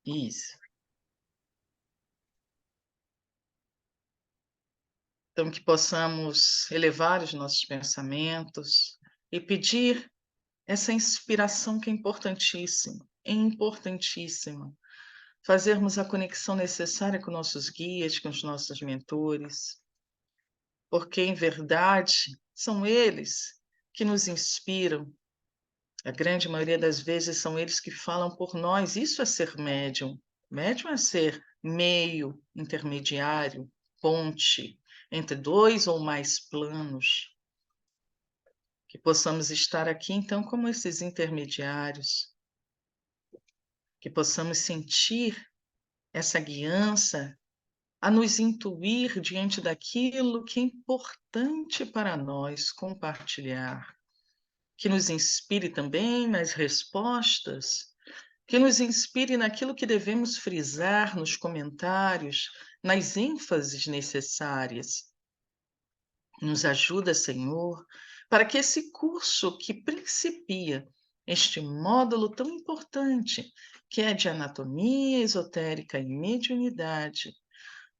Isso. Então, que possamos elevar os nossos pensamentos e pedir essa inspiração que é importantíssima. Fazermos a conexão necessária com nossos guias, com os nossos mentores, porque, em verdade, são eles que nos inspiram. A grande maioria das vezes são eles que falam por nós. Isso é ser médium. Médium é ser meio, intermediário, ponte entre dois ou mais planos. Que possamos estar aqui, então, como esses intermediários, que possamos sentir essa guiança a nos intuir diante daquilo que é importante para nós compartilhar, que nos inspire também nas respostas, que nos inspire naquilo que devemos frisar nos comentários, nas ênfases necessárias. Nos ajuda, Senhor, para que esse curso que principia este módulo tão importante, que é de anatomia esotérica e mediunidade,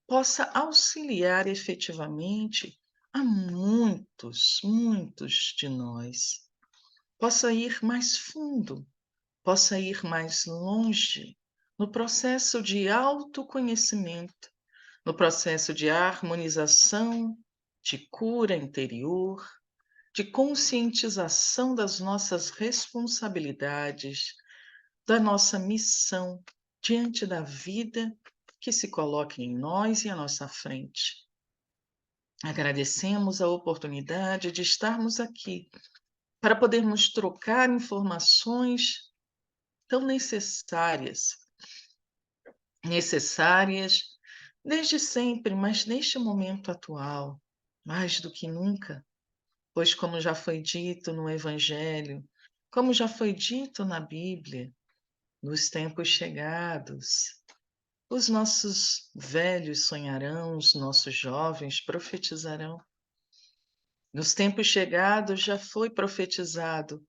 possa auxiliar efetivamente a muitos, muitos de nós. Possa ir mais fundo, possa ir mais longe no processo de autoconhecimento, no processo de harmonização, de cura interior, de conscientização das nossas responsabilidades, da nossa missão diante da vida que se coloca em nós e à nossa frente. Agradecemos a oportunidade de estarmos aqui para podermos trocar informações tão necessárias desde sempre, mas neste momento atual, mais do que nunca, pois, como já foi dito no Evangelho, como já foi dito na Bíblia, nos tempos chegados, os nossos velhos sonharão, os nossos jovens profetizarão. Nos tempos chegados já foi profetizado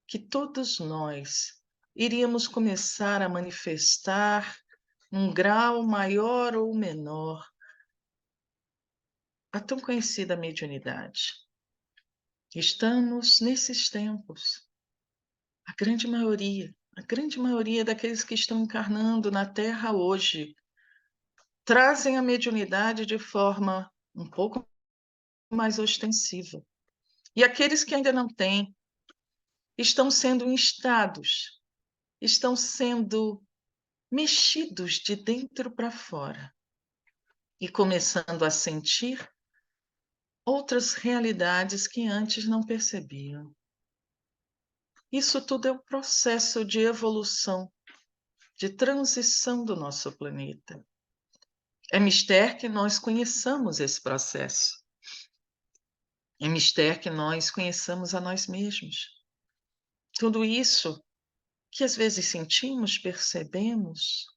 que todos nós iríamos começar a manifestar um grau maior ou menor a tão conhecida mediunidade. Estamos nesses tempos. A grande maioria daqueles que estão encarnando na Terra hoje trazem a mediunidade de forma um pouco mais ostensiva. E aqueles que ainda não têm estão sendo instados, estão sendo mexidos de dentro para fora e começando a sentir outras realidades que antes não percebiam. Isso tudo é um processo de evolução, de transição do nosso planeta. É mister que nós conheçamos esse processo. É mister que nós conheçamos a nós mesmos. Tudo isso que às vezes sentimos, percebemos.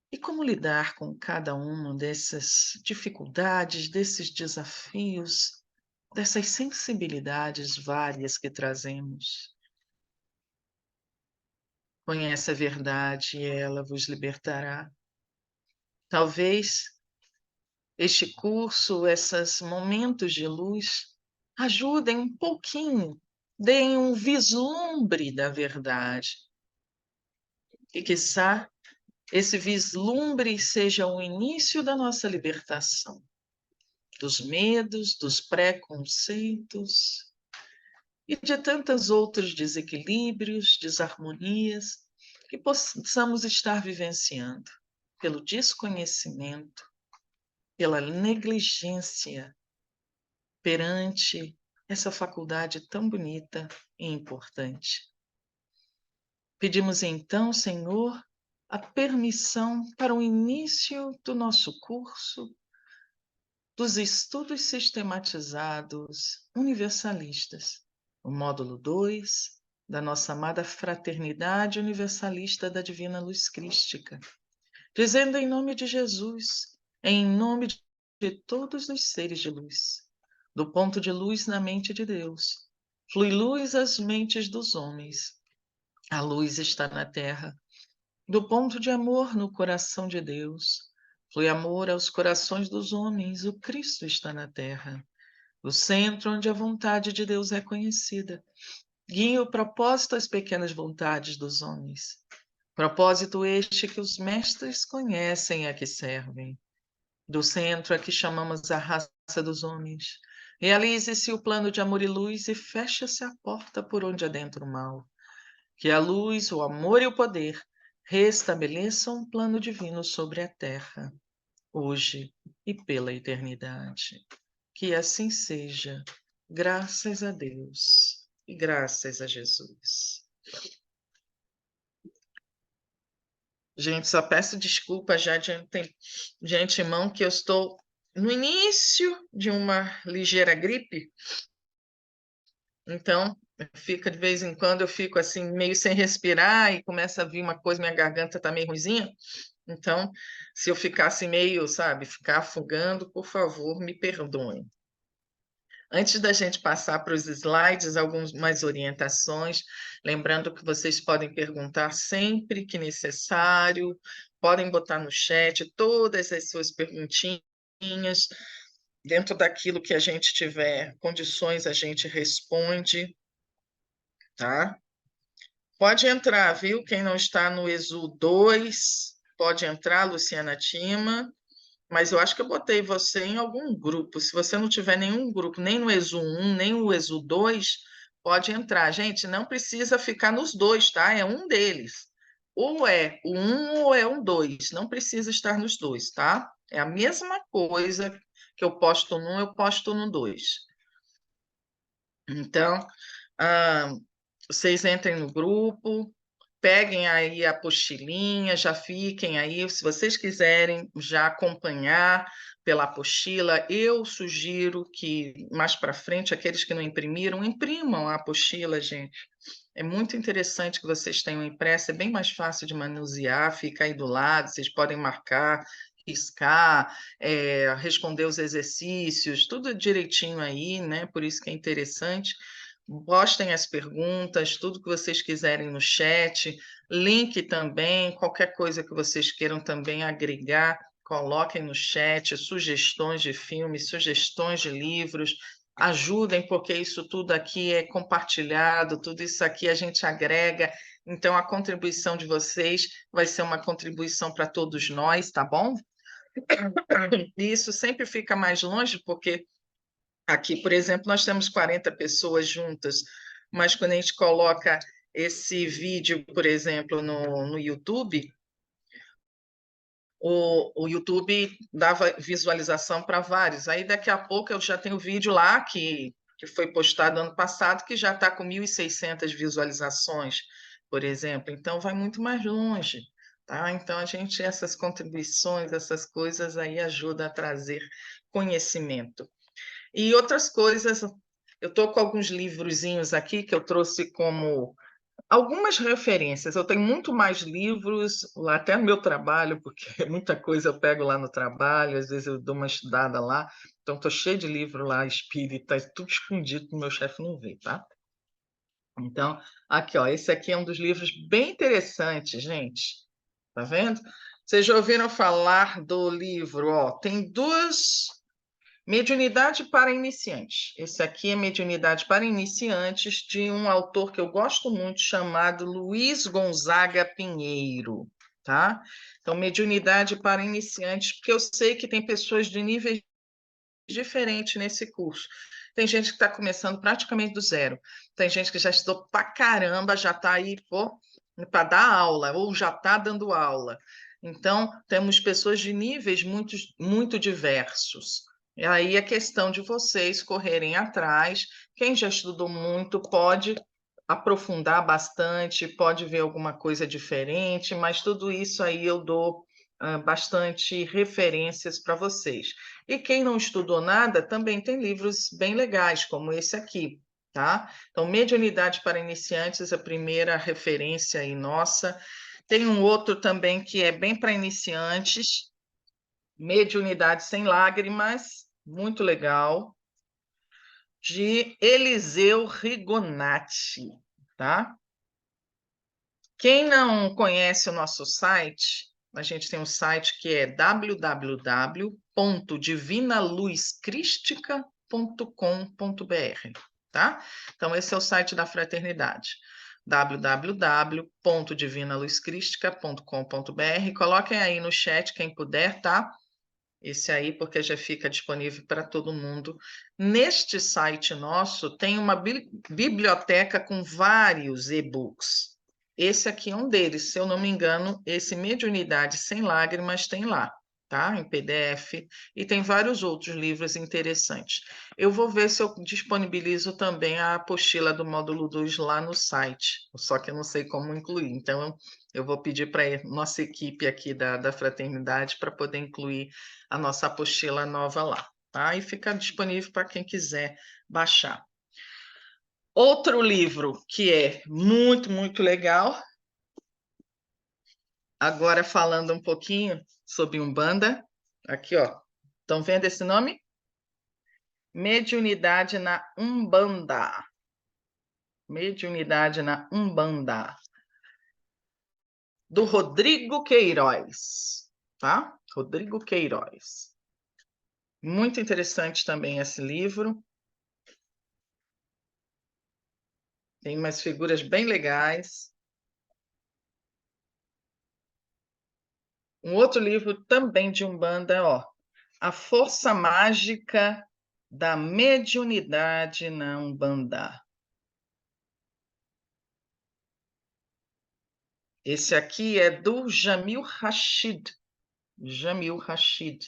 E como lidar com cada uma dessas dificuldades, desses desafios, dessas sensibilidades várias que trazemos? Conhece a verdade e ela vos libertará. Talvez este curso, esses momentos de luz, ajudem um pouquinho, deem um vislumbre da verdade. E, quiçá, esse vislumbre seja o início da nossa libertação, dos medos, dos preconceitos e de tantos outros desequilíbrios, desarmonias que possamos estar vivenciando pelo desconhecimento, pela negligência perante essa faculdade tão bonita e importante. Pedimos então, Senhor, a permissão para o início do nosso curso, dos estudos sistematizados universalistas, o módulo 2 da nossa amada Fraternidade Universalista da Divina Luz Crística, dizendo em nome de Jesus, em nome de todos os seres de luz, do ponto de luz na mente de Deus, flui luz às mentes dos homens. A luz está na terra, Do ponto de amor no coração de Deus, flui amor aos corações dos homens, o Cristo está na terra, o centro onde a vontade de Deus é conhecida. Guia o propósito às pequenas vontades dos homens. Propósito este que os mestres conhecem e a que servem. Do centro a que chamamos a raça dos homens. Realize-se o plano de amor e luz e fecha-se a porta por onde adentra o mal. Que a luz, o amor e o poder restabeleçam um plano divino sobre a terra, hoje e pela eternidade. Que assim seja, graças a Deus e graças a Jesus. Gente, só peço desculpa já de antemão que eu estou no início de uma ligeira gripe, então fica de vez em quando eu fico assim meio sem respirar e começa a vir uma coisa, minha garganta está meio ruinzinha. Então, se eu ficar assim meio, sabe, ficar afogando, por favor, me perdoem. Antes da gente passar para os slides, algumas orientações, lembrando que vocês podem perguntar sempre que necessário, podem botar no chat todas as suas perguntinhas, dentro daquilo que a gente tiver condições, a gente responde, tá? Pode entrar, viu? Quem não está no ESU 2, pode entrar, Luciana Tima. Mas eu acho que eu botei você em algum grupo. Se você não tiver nenhum grupo, nem no ESU 1, nem no ESU 2, pode entrar. Gente, não precisa ficar nos dois, tá? É um deles. Ou é o 1 ou é um 2. Não precisa estar nos dois, tá? É a mesma coisa que eu posto no 1, eu posto no 2. Então, ah, vocês entrem no grupo, peguem aí a apostilinha, já fiquem aí, se vocês quiserem já acompanhar pela apostila, eu sugiro que mais para frente, aqueles que não imprimiram, imprimam a apostila, gente. É muito interessante que vocês tenham impressa, é bem mais fácil de manusear, fica aí do lado, vocês podem marcar, riscar, responder os exercícios, tudo direitinho aí, né? Por isso que é interessante. Postem as perguntas, tudo que vocês quiserem no chat, link também, qualquer coisa que vocês queiram também agregar, coloquem no chat, sugestões de filmes, sugestões de livros, ajudem, porque isso tudo aqui é compartilhado, tudo isso aqui a gente agrega, então a contribuição de vocês vai ser uma contribuição para todos nós, tá bom? E isso sempre fica mais longe, porque aqui, por exemplo, nós temos 40 pessoas juntas, mas quando a gente coloca esse vídeo, por exemplo, no YouTube, o YouTube dava visualização para vários. Aí daqui a pouco eu já tenho vídeo lá que foi postado ano passado, que já está com 1.600 visualizações, por exemplo. Então vai muito mais longe. Tá? Então, a gente, essas contribuições, essas coisas aí ajudam a trazer conhecimento. E outras coisas, eu estou com alguns livrozinhos aqui que eu trouxe como algumas referências. Eu tenho muito mais livros lá, até no meu trabalho, porque muita coisa eu pego lá no trabalho, às vezes eu dou uma estudada lá. Então, estou cheio de livro lá, espírita, tudo escondido para o meu chefe não ver, tá? Então, aqui, ó, esse aqui é um dos livros bem interessantes, gente. Tá vendo? Vocês já ouviram falar do livro? Ó, tem duas. Mediunidade para iniciantes. Esse aqui é Mediunidade para iniciantes, de um autor que eu gosto muito, chamado Luiz Gonzaga Pinheiro, tá? Então, Mediunidade para iniciantes, porque eu sei que tem pessoas de níveis diferentes nesse curso. Tem gente que está começando praticamente do zero. Tem gente que já estudou pra caramba, já está aí para dar aula, ou já está dando aula. Então, temos pessoas de níveis muito, muito diversos. E aí é questão de vocês correrem atrás. Quem já estudou muito pode aprofundar bastante, pode ver alguma coisa diferente, mas tudo isso aí eu dou bastante referências para vocês. E quem não estudou nada também tem livros bem legais, como esse aqui, tá? Então, Mediunidade para Iniciantes, a primeira referência aí nossa. Tem um outro também que é bem para iniciantes, Mediunidade Sem Lágrimas, muito legal, de Eliseu Rigonati, tá? Quem não conhece o nosso site, a gente tem um site que é www.divinaluzcristica.com.br, tá? Então, esse é o site da Fraternidade, www.divinaluzcristica.com.br. Coloquem aí no chat quem puder, tá? Esse aí, porque já fica disponível para todo mundo. Neste site nosso tem uma biblioteca com vários e-books. Esse aqui é um deles, se eu não me engano, esse Mediunidade Sem Lágrimas tem lá, tá? Em PDF, e tem vários outros livros interessantes. Eu vou ver se eu disponibilizo também a apostila do módulo 2 lá no site, só que eu não sei como incluir. Então, eu vou pedir para a nossa equipe aqui da Fraternidade para poder incluir a nossa apostila nova lá, tá? E fica disponível para quem quiser baixar. Outro livro que é muito, muito legal, agora falando um pouquinho sobre Umbanda, aqui, ó. Estão vendo esse nome? Mediunidade na Umbanda. Mediunidade na Umbanda. Do Rodrigo Queiroz, tá? Rodrigo Queiroz. Muito interessante também esse livro. Tem umas figuras bem legais. Um outro livro também de Umbanda, ó, A Força Mágica da Mediunidade na Umbanda. Esse aqui é do Jamil Rashid. Jamil Rashid.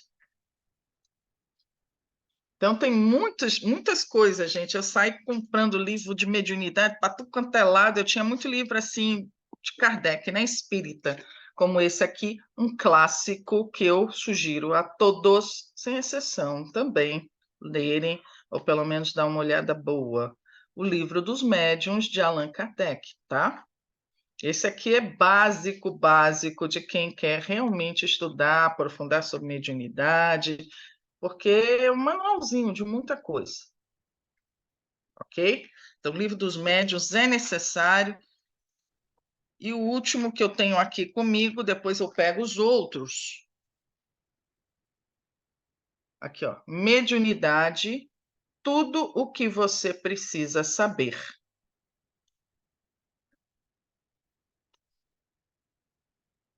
Então, tem muitas coisas, gente. Eu saí comprando livro de mediunidade para tudo quanto é lado. Eu tinha muito livro assim de Kardec, né? Espírita, como esse aqui, um clássico que eu sugiro a todos, sem exceção, também lerem, ou pelo menos dar uma olhada boa. O Livro dos Médiuns, de Allan Kardec, tá? Esse aqui é básico, básico de quem quer realmente estudar, aprofundar sobre mediunidade, porque é um manualzinho de muita coisa, ok? Então, o Livro dos Médiuns é necessário. E o último que eu tenho aqui comigo, depois eu pego os outros. Aqui, ó, Mediunidade, tudo o que você precisa saber.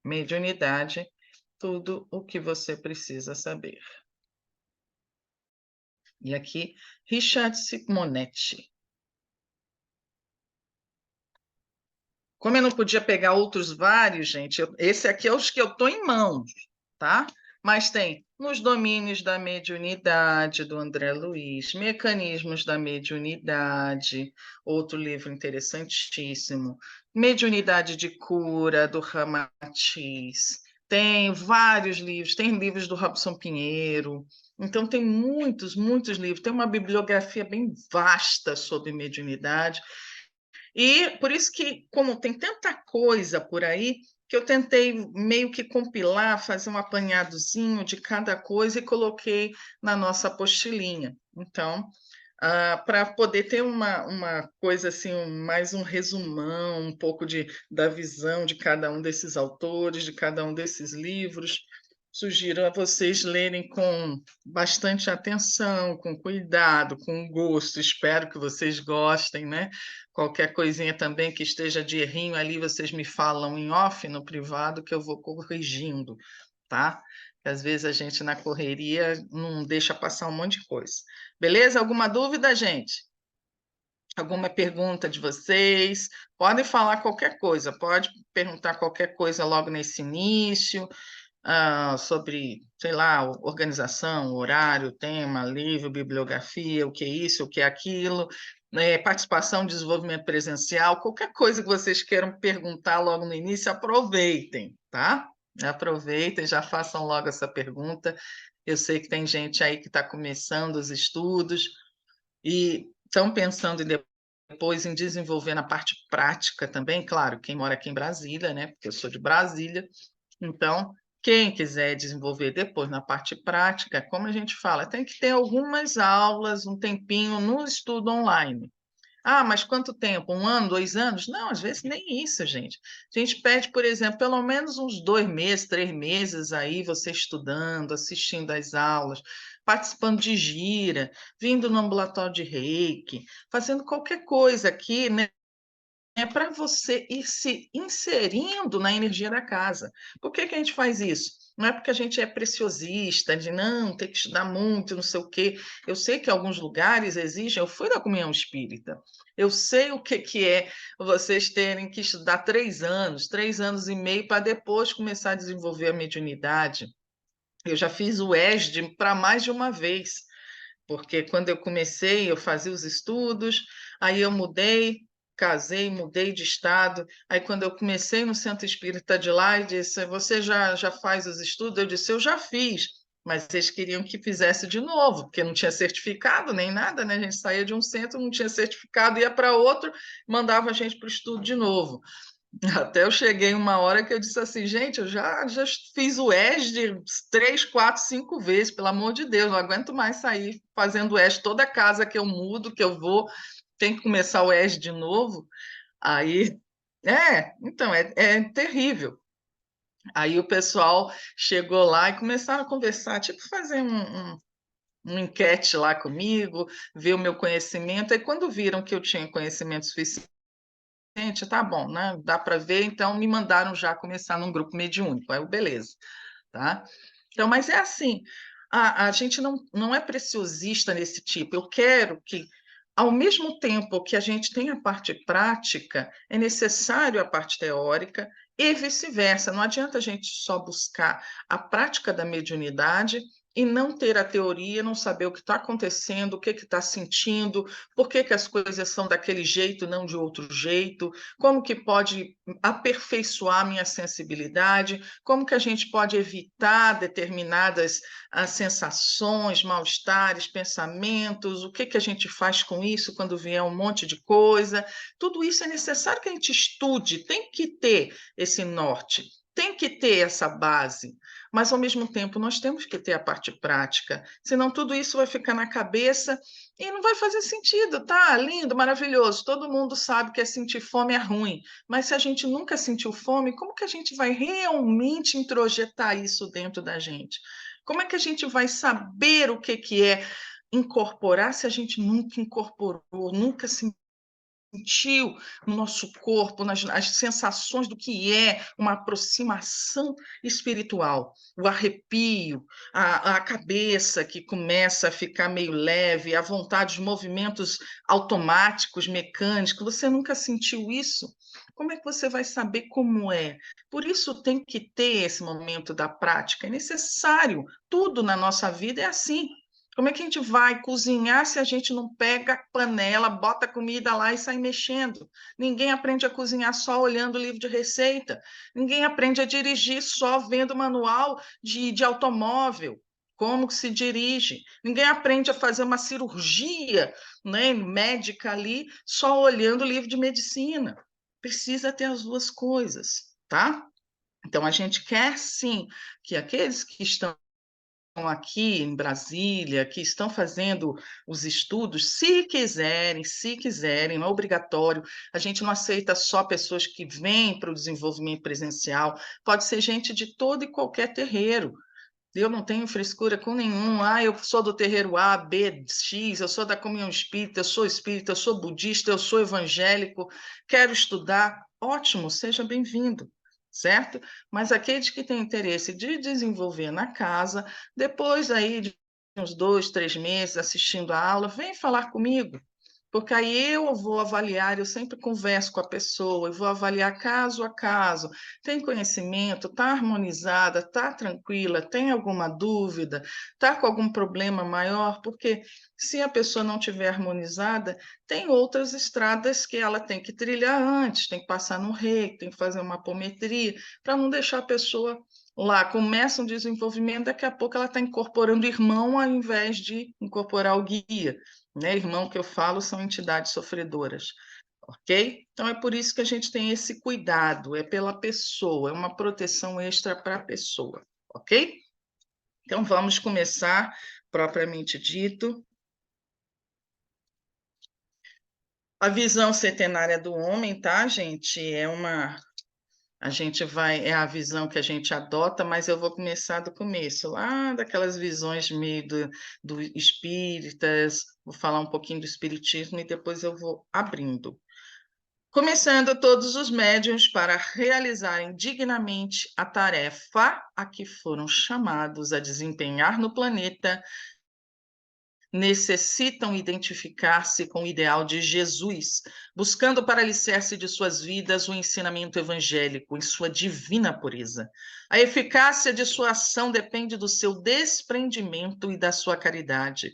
Mediunidade, tudo o que você precisa saber. E aqui, Richard Simonetti. Como eu não podia pegar outros vários, gente, esse aqui é os que eu estou em mãos, tá? Mas tem Nos Domínios da Mediunidade, do André Luiz, Mecanismos da Mediunidade, outro livro interessantíssimo, Mediunidade de Cura, do Ramatiz, tem vários livros, tem livros do Robson Pinheiro, então tem muitos, muitos livros, tem uma bibliografia bem vasta sobre mediunidade, e por isso que, como tem tanta coisa por aí, que eu tentei meio que compilar, fazer um apanhadozinho de cada coisa e coloquei na nossa apostilinha. Então, para poder ter uma coisa assim, mais um resumão, um pouco da visão de cada um desses autores, de cada um desses livros, sugiro a vocês lerem com bastante atenção, com cuidado, com gosto. Espero que vocês gostem, né? Qualquer coisinha também que esteja de errinho ali, vocês me falam em off, no privado, que eu vou corrigindo, tá? Porque às vezes a gente na correria não deixa passar um monte de coisa. Beleza? Alguma dúvida, gente? Alguma pergunta de vocês? Podem falar qualquer coisa, pode perguntar qualquer coisa logo nesse início, sobre, sei lá, organização, horário, tema, livro, bibliografia, o que é isso, o que é aquilo, né, participação, desenvolvimento presencial, qualquer coisa que vocês queiram perguntar logo no início, aproveitem, tá? Aproveitem, já façam logo essa pergunta. Eu sei que tem gente aí que está começando os estudos e estão pensando depois em desenvolver na parte prática também, claro, quem mora aqui em Brasília, né? Porque eu sou de Brasília, então, quem quiser desenvolver depois na parte prática, como a gente fala, tem que ter algumas aulas, um tempinho no estudo online. Ah, mas quanto tempo? 1 ano, 2 anos? Não, às vezes nem isso, gente. A gente pede, por exemplo, pelo menos uns 2 meses, 3 meses aí, você estudando, assistindo às aulas, participando de gira, vindo no ambulatório de Reiki, fazendo qualquer coisa aqui, né? É para você ir se inserindo na energia da casa. Por que que a gente faz isso? Não é porque a gente é preciosista, de não, tem que estudar muito, não sei o quê. Eu sei que alguns lugares exigem, eu fui da comunhão espírita, eu sei o que que é vocês terem que estudar 3 anos, 3 anos e meio, para depois começar a desenvolver a mediunidade. Eu já fiz o ESD para mais de uma vez, porque quando eu comecei, eu fazia os estudos, aí eu mudei, casei, mudei de estado. Aí, quando eu comecei no Centro Espírita de lá, e disse: Você já faz os estudos? Eu disse: Eu já fiz, mas eles queriam que fizesse de novo, porque não tinha certificado nem nada, né? A gente saía de um centro, não tinha certificado, ia para outro, mandava a gente para o estudo de novo. Até eu cheguei uma hora que eu disse assim, gente, eu já fiz o ESD 3, 4, 5 vezes, pelo amor de Deus, não aguento mais sair fazendo ESD. Toda casa que eu mudo, que eu vou, tem que começar o ESD de novo. Aí, então, é terrível. Aí o pessoal chegou lá e começaram a conversar, tipo fazer um enquete lá comigo, ver o meu conhecimento. Aí quando viram que eu tinha conhecimento suficiente, gente, tá bom, né? Dá para ver, então me mandaram já começar num grupo mediúnico. Aí eu, beleza, tá? Então, mas é assim, a gente não é preciosista nesse tipo. Eu quero que, ao mesmo tempo que a gente tem a parte prática, é necessário a parte teórica e vice-versa. Não adianta a gente só buscar a prática da mediunidade e não ter a teoria, não saber o que está acontecendo, o que está sentindo, por que, que as coisas são daquele jeito, não de outro jeito, como que pode aperfeiçoar minha sensibilidade, como que a gente pode evitar determinadas sensações, mal-estares, pensamentos, o que que a gente faz com isso quando vier um monte de coisa. Tudo isso é necessário que a gente estude, tem que ter esse norte, tem que ter essa base, mas ao mesmo tempo nós temos que ter a parte prática, senão tudo isso vai ficar na cabeça e não vai fazer sentido. Tá lindo, maravilhoso, todo mundo sabe que sentir fome é ruim, mas se a gente nunca sentiu fome, como que a gente vai realmente introjetar isso dentro da gente? Como é que a gente vai saber o que que é incorporar se a gente nunca incorporou, nunca sentiu no nosso corpo, as sensações do que é uma aproximação espiritual, o arrepio, a cabeça que começa a ficar meio leve, a vontade, os movimentos automáticos, mecânicos. Você nunca sentiu isso? Como é que você vai saber como é? Por isso tem que ter esse momento da prática, é necessário. Tudo na nossa vida é assim. Como é que a gente vai cozinhar se a gente não pega a panela, bota a comida lá e sai mexendo? Ninguém aprende a cozinhar só olhando o livro de receita. Ninguém aprende a dirigir só vendo manual de automóvel. Como que se dirige? Ninguém aprende a fazer uma cirurgia, né, médica ali só olhando o livro de medicina. Precisa ter as duas coisas, tá? Então, a gente quer sim que aqueles que estão aqui em Brasília, que estão fazendo os estudos, se quiserem, não é obrigatório. A gente não aceita só pessoas que vêm para o desenvolvimento presencial, pode ser gente de todo e qualquer terreiro. Eu não tenho frescura com nenhum. Ah, eu sou do terreiro A, B, X, eu sou da comunhão espírita, eu sou budista, eu sou evangélico, quero estudar. Ótimo, seja bem-vindo, certo? Mas aqueles que têm interesse de desenvolver na casa, depois aí de uns 2, 3 meses assistindo a aula, vem falar comigo. Porque aí eu vou avaliar, eu sempre converso com a pessoa, eu vou avaliar caso a caso. Tem conhecimento? Está harmonizada? Está tranquila? Tem alguma dúvida? Está com algum problema maior? Porque se a pessoa não tiver harmonizada, tem outras estradas que ela tem que trilhar antes, tem que passar no reiki, tem que fazer uma apometria, para não deixar a pessoa lá. Começa um desenvolvimento, daqui a pouco ela está incorporando o irmão ao invés de incorporar o guia, né? Irmão que eu falo são entidades sofredoras, ok? Então é por isso que a gente tem esse cuidado, é pela pessoa, é uma proteção extra para a pessoa, ok? Então vamos começar propriamente dito. A visão setenária do homem, tá, gente? É a visão que a gente adota, mas eu vou começar do começo, lá daquelas visões meio do espíritas, vou falar um pouquinho do espiritismo e depois eu vou abrindo. Começando todos os médiuns para realizarem dignamente a tarefa a que foram chamados a desempenhar no planeta, necessitam identificar-se com o ideal de Jesus, buscando para alicerce de suas vidas o ensinamento evangélico em sua divina pureza. A eficácia de sua ação depende do seu desprendimento e da sua caridade,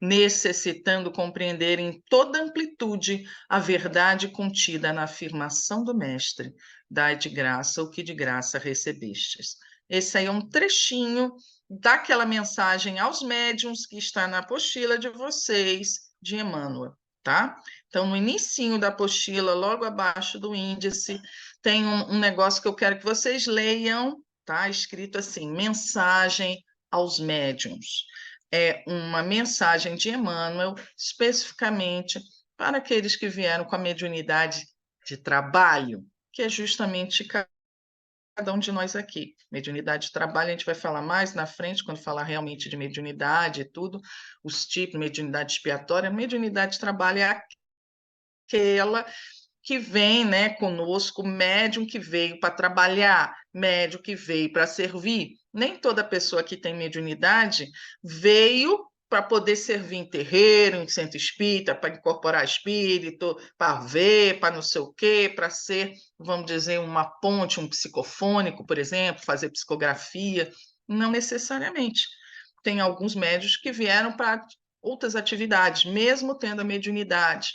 necessitando compreender em toda amplitude a verdade contida na afirmação do Mestre: dai de graça o que de graça recebestes. Esse aí é um trechinho daquela mensagem aos médiuns que está na apostila de vocês, de Emmanuel, tá? Então, no inicinho da apostila, logo abaixo do índice, tem um negócio que eu quero que vocês leiam, tá? Escrito assim, mensagem aos médiuns. É uma mensagem de Emmanuel, especificamente para aqueles que vieram com a mediunidade de trabalho, que é justamente cada um de nós aqui. Mediunidade de trabalho, a gente vai falar mais na frente, quando falar realmente de mediunidade e tudo, os tipos, mediunidade expiatória. Mediunidade de trabalho é aquela que vem, né, conosco, médium que veio para trabalhar, médium que veio para servir. Nem toda pessoa que tem mediunidade veio para poder servir em terreiro, em centro espírita, para incorporar espírito, para ver, para não sei o quê, para ser, vamos dizer, uma ponte, um psicofônico, por exemplo, fazer psicografia. Não necessariamente. Tem alguns médios que vieram para outras atividades, mesmo tendo a mediunidade.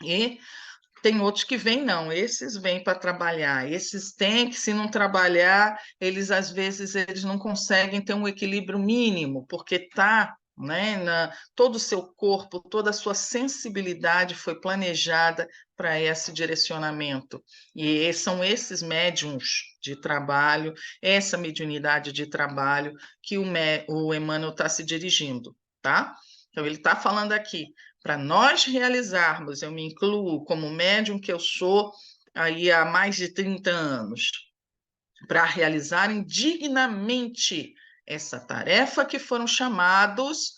E tem outros que vêm, não, esses vêm para trabalhar, esses têm que, se não trabalhar, eles às vezes eles não conseguem ter um equilíbrio mínimo, porque está, né, todo o seu corpo, toda a sua sensibilidade foi planejada para esse direcionamento. E são esses médiums de trabalho, essa mediunidade de trabalho que o Emmanuel está se dirigindo, tá? Então, ele está falando aqui, para nós realizarmos, eu me incluo como médium que eu sou aí há mais de 30 anos, para realizarem dignamente essa tarefa que foram chamados,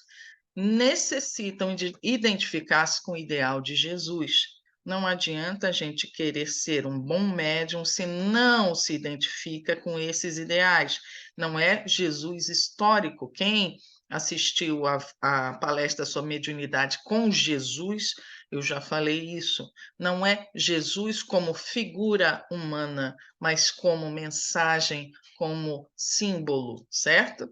necessitam de identificar-se com o ideal de Jesus. Não adianta a gente querer ser um bom médium se não se identifica com esses ideais. Não é Jesus histórico. Quem assistiu a palestra sobre mediunidade com Jesus, eu já falei isso. Não é Jesus como figura humana, mas como mensagem, como símbolo, certo?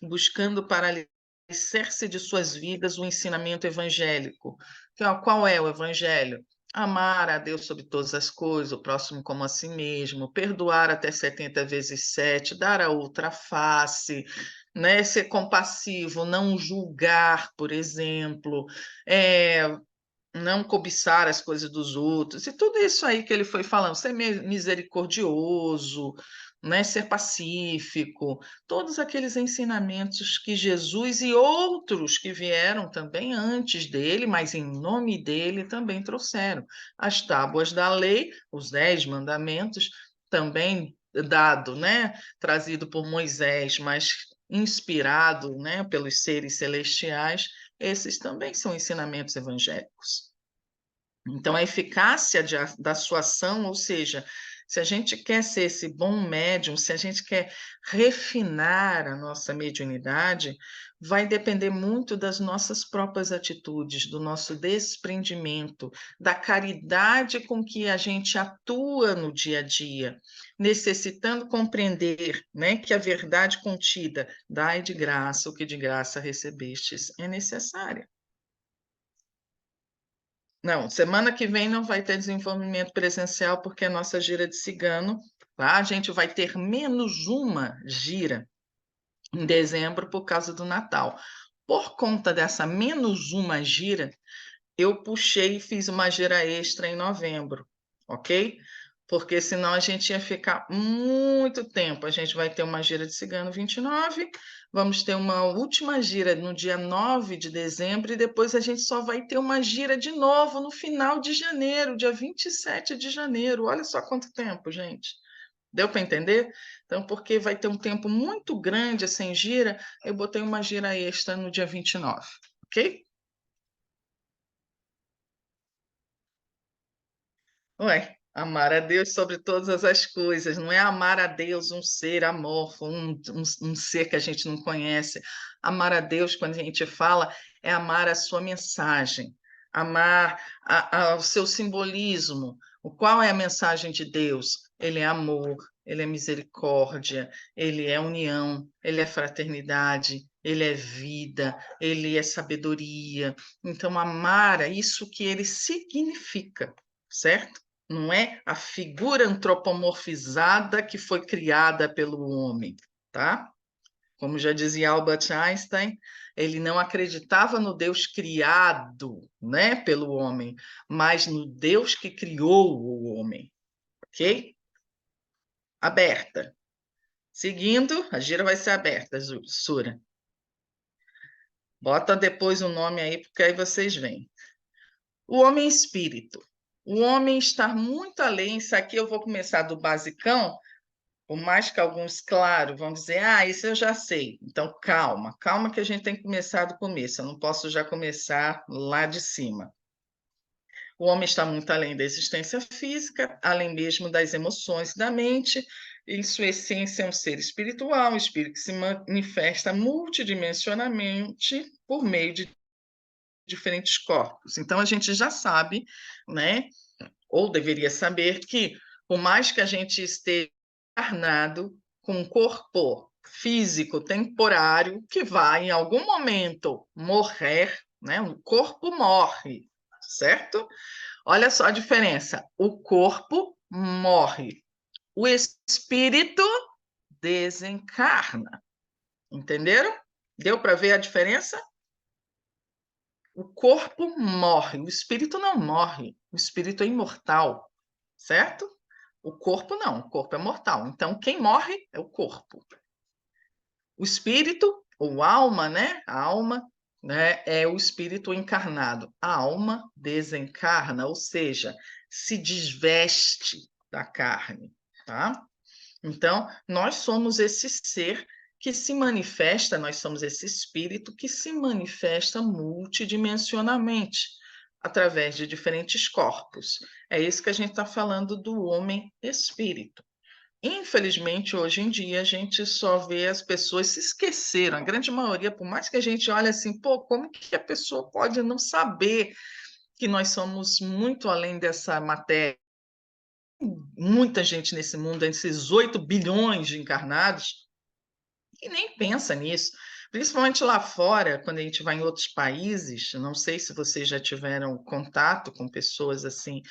Buscando para alicerce de suas vidas o ensinamento evangélico. Qual é o evangelho? Amar a Deus sobre todas as coisas, o próximo como a si mesmo, perdoar até 70 vezes 7, dar a outra face, né? Ser compassivo, não julgar, por exemplo, não cobiçar as coisas dos outros, e tudo isso aí que ele foi falando, ser misericordioso, né, ser pacífico, todos aqueles ensinamentos que Jesus e outros que vieram também antes dele, mas em nome dele também trouxeram. As tábuas da lei, os 10 mandamentos, também dado, né, trazido por Moisés, mas inspirado, né, pelos seres celestiais, esses também são ensinamentos evangélicos. Então, a eficácia da sua ação, ou seja, se a gente quer ser esse bom médium, se a gente quer refinar a nossa mediunidade, vai depender muito das nossas próprias atitudes, do nosso desprendimento, da caridade com que a gente atua no dia a dia, necessitando compreender, né, que a verdade contida, dai de graça o que de graça recebestes, é necessária. Não, semana que vem não vai ter desenvolvimento presencial, porque a nossa gira de cigano, tá? A gente vai ter menos uma gira em dezembro por causa do Natal. Por conta dessa menos uma gira, eu puxei e fiz uma gira extra em novembro, ok? porque senão a gente ia ficar muito tempo. A gente vai ter uma gira de cigano 29, vamos ter uma última gira no dia 9 de dezembro, e depois a gente só vai ter uma gira de novo no final de janeiro, dia 27 de janeiro. Olha só quanto tempo, gente. Deu para entender? Então, porque vai ter um tempo muito grande sem gira, eu botei uma gira extra no dia 29, ok? Ué, amar a Deus sobre todas as coisas, não é amar a Deus, um ser amorfo, um ser que a gente não conhece. Amar a Deus, quando a gente fala, é amar a sua mensagem, amar o seu simbolismo. Qual é a mensagem de Deus? Ele é amor, ele é misericórdia, ele é união, ele é fraternidade, ele é vida, ele é sabedoria. Então, amar é isso que ele significa, certo? Não é a figura antropomorfizada que foi criada pelo homem, tá? Como já dizia Albert Einstein, ele não acreditava no Deus criado, né, pelo homem, mas no Deus que criou o homem, ok? Aberta. Seguindo, a gira vai ser aberta, Sura. Bota depois o nome aí, porque aí vocês veem. O homem espírito. O homem está muito além. Isso aqui eu vou começar do basicão. Por mais que alguns, claro, vão dizer, isso eu já sei. Então, calma, calma que a gente tem que começar do começo. Eu não posso já começar lá de cima. O homem está muito além da existência física, além mesmo das emoções e da mente. Em sua essência, é um ser espiritual, um espírito que se manifesta multidimensionalmente por meio de diferentes corpos. Então, a gente já sabe, né, ou deveria saber, que por mais que a gente esteja encarnado com um corpo físico temporário que vai em algum momento morrer, né? O corpo morre, certo? Olha só a diferença. O corpo morre, o espírito desencarna. Entenderam? Deu para ver a diferença? O corpo morre, o espírito não morre. O espírito é imortal, certo? O corpo não, o corpo é mortal. Então, quem morre é o corpo. O espírito, ou alma, né? A alma, né, é o espírito encarnado. A alma desencarna, ou seja, se desveste da carne, tá? Então, nós somos esse ser que se manifesta, nós somos esse espírito que se manifesta multidimensionalmente, através de diferentes corpos. É isso que a gente está falando do homem espírito. Infelizmente, hoje em dia, a gente só vê as pessoas se esqueceram. A grande maioria, por mais que a gente olhe assim, pô, como que a pessoa pode não saber que nós somos muito além dessa matéria? Muita gente nesse mundo, esses 8 bilhões de encarnados, e nem pensa nisso. Principalmente lá fora, quando a gente vai em outros países, não sei se vocês já tiveram contato com pessoas assim,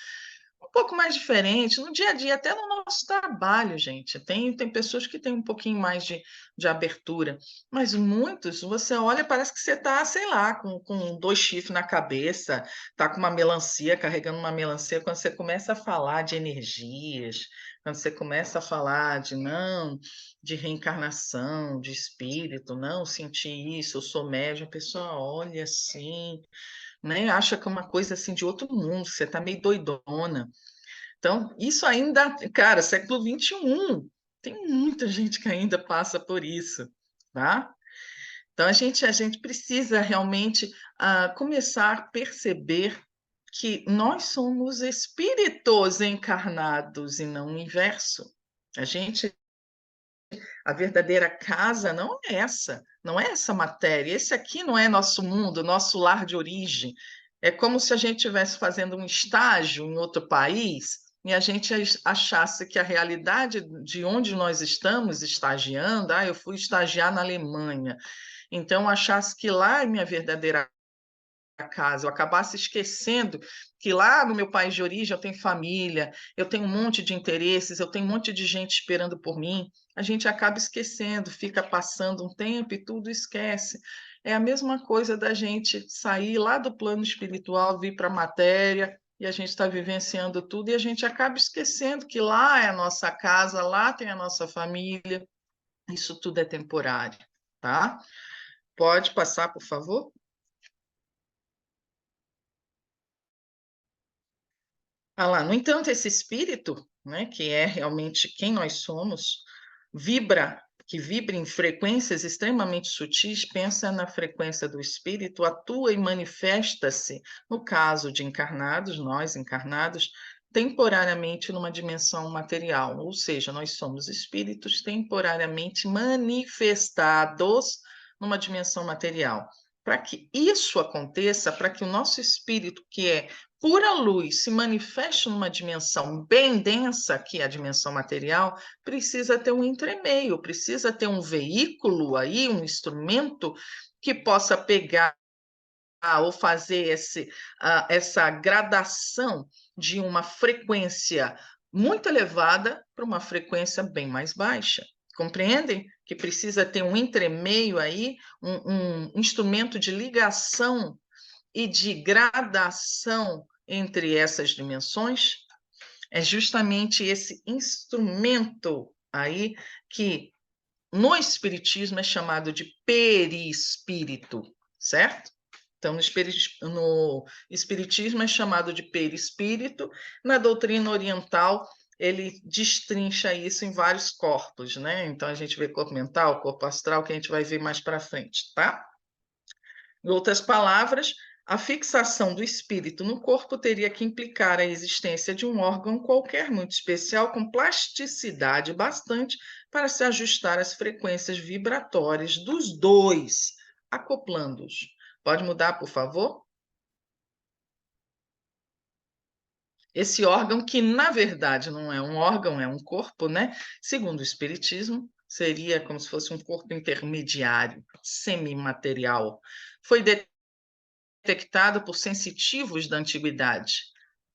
um pouco mais diferente, no dia a dia, até no nosso trabalho, gente. Tem pessoas que têm um pouquinho mais de abertura, mas muitos, você olha, parece que você está, sei lá, com 2 chifres na cabeça, está com uma melancia, carregando uma melancia. Quando você começa a falar de energias, quando você começa a falar de não, de reencarnação, de espírito, não, senti isso, eu sou médium, a pessoa olha assim, né? Acha que é uma coisa assim de outro mundo, você está meio doidona. Então, isso ainda, cara, século XXI, tem muita gente que ainda passa por isso, tá? Então, a gente precisa realmente começar a perceber que nós somos espíritos encarnados e não o inverso. A gente, a verdadeira casa não é essa, não é essa matéria. Esse aqui não é nosso mundo, nosso lar de origem. É como se a gente estivesse fazendo um estágio em outro país e a gente achasse que a realidade de onde nós estamos estagiando, eu fui estagiar na Alemanha, então achasse que lá é minha verdadeira casa, eu acabasse esquecendo que lá no meu país de origem eu tenho família, eu tenho um monte de interesses, eu tenho um monte de gente esperando por mim, a gente acaba esquecendo, fica passando um tempo e tudo esquece. É a mesma coisa da gente sair lá do plano espiritual, vir para a matéria, e a gente está vivenciando tudo, e a gente acaba esquecendo que lá é a nossa casa, lá tem a nossa família, isso tudo é temporário, tá? Pode passar, por favor? Ah lá, no entanto, esse espírito, né, que é realmente quem nós somos, que vibra em frequências extremamente sutis, pensa na frequência do espírito, atua e manifesta-se, no caso de encarnados, nós encarnados, temporariamente numa dimensão material, ou seja, nós somos espíritos temporariamente manifestados numa dimensão material. Para que isso aconteça, para que o nosso espírito, que é pura luz, se manifeste numa dimensão bem densa, que é a dimensão material, precisa ter um entremeio, precisa ter um veículo aí, um instrumento que possa pegar ou fazer essa gradação de uma frequência muito elevada para uma frequência bem mais baixa. Compreendem? Que precisa ter um entremeio aí, um instrumento de ligação e de gradação entre essas dimensões. É justamente esse instrumento aí que no espiritismo é chamado de perispírito, certo? Então, no espiritismo é chamado de perispírito, na doutrina oriental ele destrincha isso em vários corpos, né? Então a gente vê corpo mental, corpo astral, que a gente vai ver mais para frente, tá? Em outras palavras, a fixação do espírito no corpo teria que implicar a existência de um órgão qualquer muito especial, com plasticidade bastante para se ajustar às frequências vibratórias dos dois, acoplando-os. Pode mudar, por favor? Esse órgão, que na verdade não é um órgão, é um corpo, né? Segundo o Espiritismo, seria como se fosse um corpo intermediário, semimaterial. Foi detectado por sensitivos da antiguidade,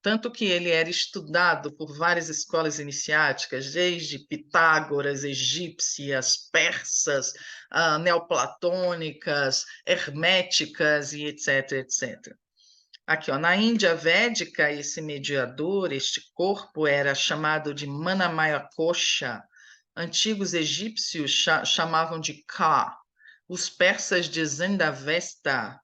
tanto que ele era estudado por várias escolas iniciáticas, desde Pitágoras, egípcias, persas, neoplatônicas, herméticas e etc, etc. Aqui, ó, na Índia Védica, esse mediador, este corpo, era chamado de Manamaya Kosha. Antigos egípcios chamavam de Ka. Os persas de Zendavesta,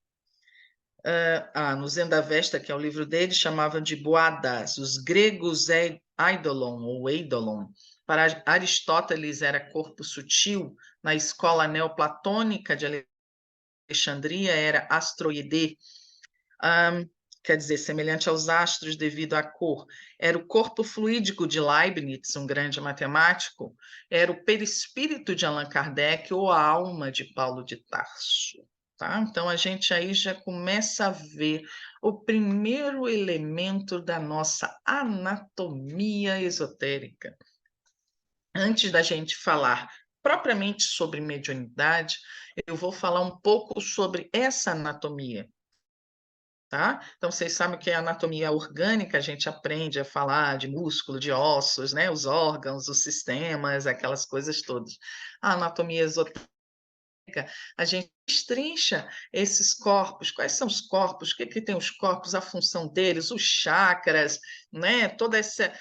no Zendavesta, que é o livro dele, chamavam de Boadas. Os gregos Eidolon, ou Eidolon. Para Aristóteles era corpo sutil. Na escola neoplatônica de Alexandria era astroide, quer dizer, semelhante aos astros devido à cor. Era o corpo fluídico de Leibniz, um grande matemático. Era o perispírito de Allan Kardec ou a alma de Paulo de Tarso. Tá? Então, a gente aí já começa a ver o primeiro elemento da nossa anatomia esotérica. Antes da gente falar propriamente sobre mediunidade, eu vou falar um pouco sobre essa anatomia. Tá? Então, vocês sabem que a anatomia orgânica, a gente aprende a falar de músculo, de ossos, né? Os órgãos, os sistemas, aquelas coisas todas. A anatomia esotérica, a gente destrincha esses corpos. Quais são os corpos? O que tem os corpos, a função deles, os chakras, né? Todo esse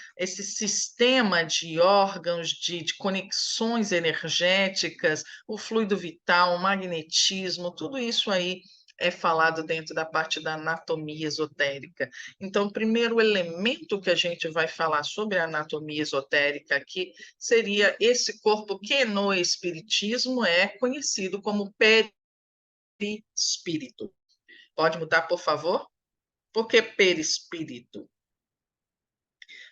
sistema de órgãos, de conexões energéticas, o fluido vital, o magnetismo, tudo isso aí é falado dentro da parte da anatomia esotérica. Então, o primeiro elemento que a gente vai falar sobre a anatomia esotérica aqui seria esse corpo que no espiritismo é conhecido como perispírito. Pode mudar, por favor? Por que perispírito?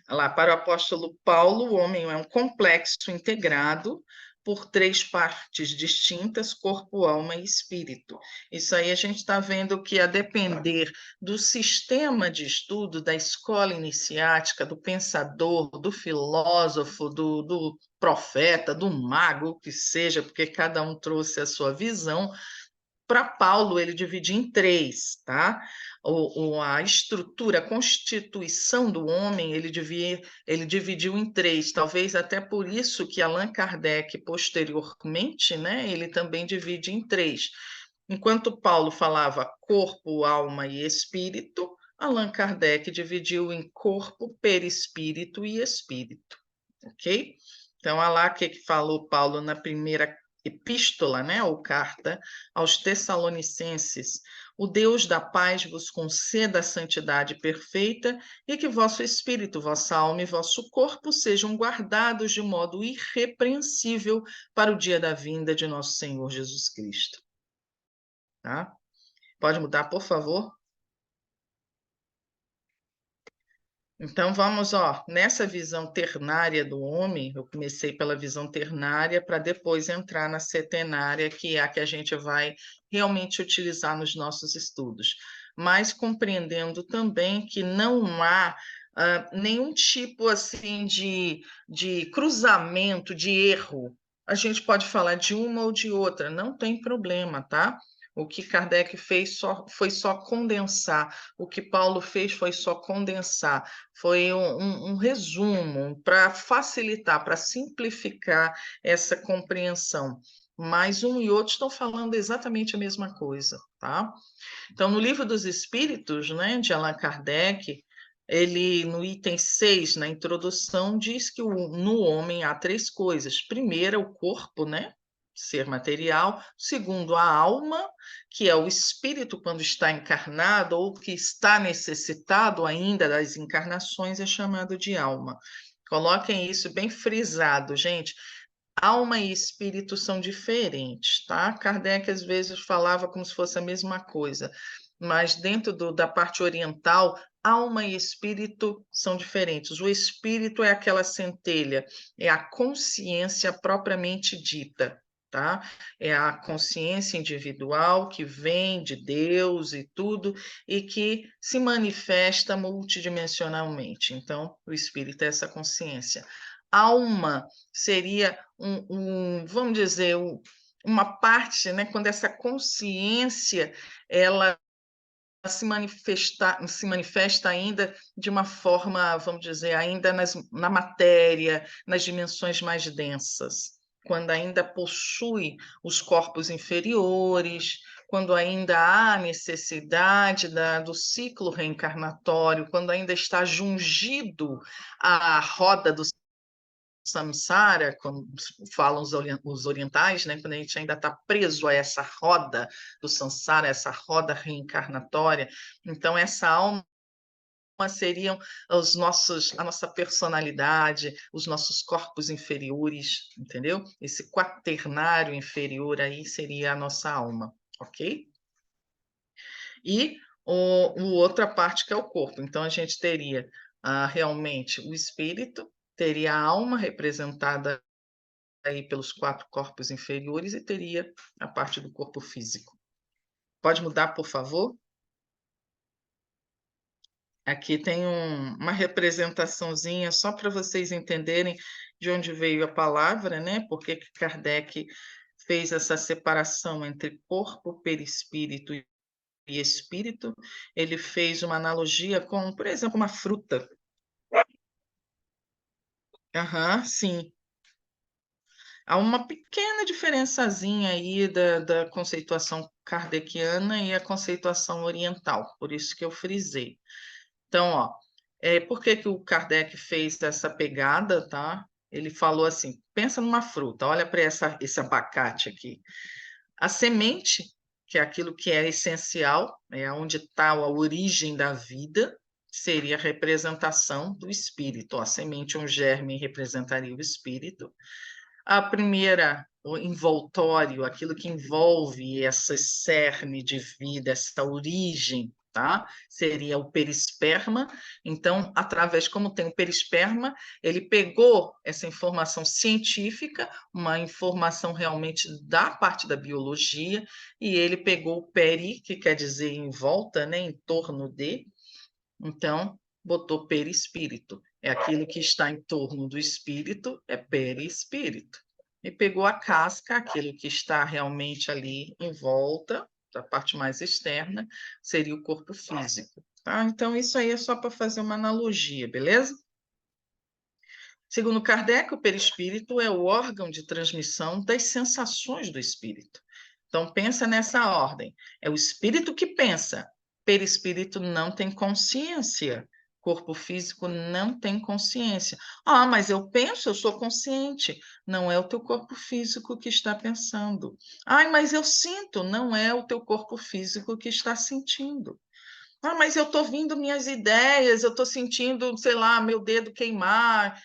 Lá, para o apóstolo Paulo, o homem é um complexo integrado por três partes distintas, corpo, alma e espírito. Isso aí a gente está vendo que, a depender do sistema de estudo, da escola iniciática, do pensador, do filósofo, do profeta, do mago, o que seja, porque cada um trouxe a sua visão, para Paulo, ele divide em três, tá? A estrutura, a constituição do homem, ele dividiu em três, talvez até por isso que Allan Kardec, posteriormente, né, ele também divide em três. Enquanto Paulo falava corpo, alma e espírito, Allan Kardec dividiu em corpo, perispírito e espírito, ok? Então, olha lá o que falou Paulo na primeira epístola, né, ou carta aos Tessalonicenses. O Deus da paz vos conceda a santidade perfeita e que vosso espírito, vossa alma e vosso corpo sejam guardados de modo irrepreensível para o dia da vinda de nosso Senhor Jesus Cristo. Tá? Pode mudar, por favor? Então vamos, ó, nessa visão ternária do homem, eu comecei pela visão ternária para depois entrar na setenária, que é a que a gente vai realmente utilizar nos nossos estudos, mas compreendendo também que não há nenhum tipo assim de cruzamento, de erro. A gente pode falar de uma ou de outra, não tem problema, tá? O que Kardec fez foi só condensar, o que Paulo fez foi só condensar, foi um resumo para facilitar, para simplificar essa compreensão. Mas um e outro estão falando exatamente a mesma coisa, tá? Então, no Livro dos Espíritos, né, de Allan Kardec, ele, no item 6, na introdução, diz que no homem há três coisas. Primeiro, o corpo, né? Ser material. Segundo, a alma, que é o espírito quando está encarnado ou que está necessitado ainda das encarnações, é chamado de alma. Coloquem isso bem frisado, gente. Alma e espírito são diferentes, tá? Kardec às vezes falava como se fosse a mesma coisa, mas dentro da parte oriental, alma e espírito são diferentes. O espírito é aquela centelha, é a consciência propriamente dita, tá? É a consciência individual que vem de Deus e tudo, e que se manifesta multidimensionalmente. Então, o espírito é essa consciência. Alma seria vamos dizer, uma parte, né, quando essa consciência ela se manifesta ainda de uma forma, vamos dizer, ainda na matéria, nas dimensões mais densas, quando ainda possui os corpos inferiores, quando ainda há necessidade do ciclo reencarnatório, quando ainda está jungido à roda do samsara, como falam os orientais, né? Quando a gente ainda está preso a essa roda do samsara, essa roda reencarnatória. Então, essa alma seriam a nossa personalidade, os nossos corpos inferiores, entendeu? Esse quaternário inferior aí seria a nossa alma, ok? E outra parte que é o corpo. Então, a gente teria realmente o espírito, teria a alma representada aí pelos quatro corpos inferiores e teria a parte do corpo físico. Pode mudar, por favor? Aqui tem uma representaçãozinha só para vocês entenderem de onde veio a palavra, né? Por que Kardec fez essa separação entre corpo, perispírito e espírito. Ele fez uma analogia com, por exemplo, uma fruta. Aham, sim. Há uma pequena diferençazinha aí da conceituação kardeciana e a conceituação oriental, por isso que eu frisei. Então, ó, por que que o Kardec fez essa pegada, tá? Ele falou assim, pensa numa fruta, olha para esse abacate aqui. A semente, que é aquilo que é essencial, é onde está a origem da vida, seria a representação do espírito. A semente, um germe, representaria o espírito. A primeira, o envoltório, aquilo que envolve essa cerne de vida, essa origem, tá? Seria o perisperma. Então, através, como tem o perisperma, ele pegou essa informação científica, uma informação realmente da parte da biologia, e ele pegou o peri, que quer dizer em volta, né, em torno de, então, botou perispírito. É aquilo que está em torno do espírito, é perispírito. E pegou a casca, aquilo que está realmente ali em volta, da parte mais externa, seria o corpo físico. Tá? Então, isso aí é só para fazer uma analogia, beleza? Segundo Kardec, o perispírito é o órgão de transmissão das sensações do espírito. Então, pensa nessa ordem. É o espírito que pensa, Perispírito não tem consciência. Corpo físico não tem consciência. Ah, mas eu penso, eu sou consciente. Não é o teu corpo físico que está pensando. Ai, mas eu sinto. Não é o teu corpo físico que está sentindo. Ah, mas eu estou vindo minhas ideias, eu estou sentindo, sei lá, meu dedo queimar.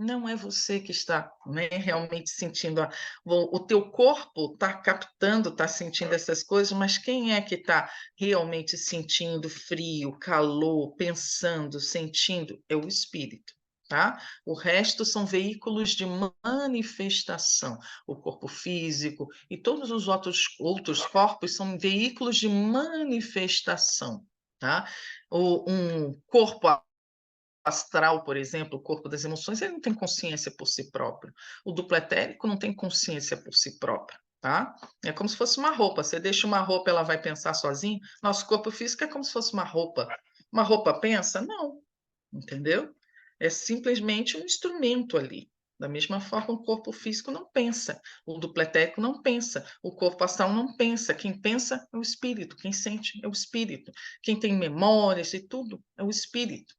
Não é você que está, né, realmente sentindo. O teu corpo está captando, está sentindo essas coisas, mas quem é que está realmente sentindo frio, calor, pensando, sentindo? É o espírito. Tá? O resto são veículos de manifestação. O corpo físico e todos os outros corpos são veículos de manifestação. Tá? Um corpo astral, por exemplo, o corpo das emoções, ele não tem consciência por si próprio. O duplo etérico não tem consciência por si próprio, tá? É como se fosse uma roupa. Você deixa uma roupa, ela vai pensar sozinha. Nosso corpo físico é como se fosse uma roupa. Uma roupa pensa? Não, entendeu? É simplesmente um instrumento ali. Da mesma forma, o corpo físico não pensa, o duplo etérico não pensa, o corpo astral não pensa. Quem pensa é o espírito, quem sente é o espírito, quem tem memórias e tudo é o espírito.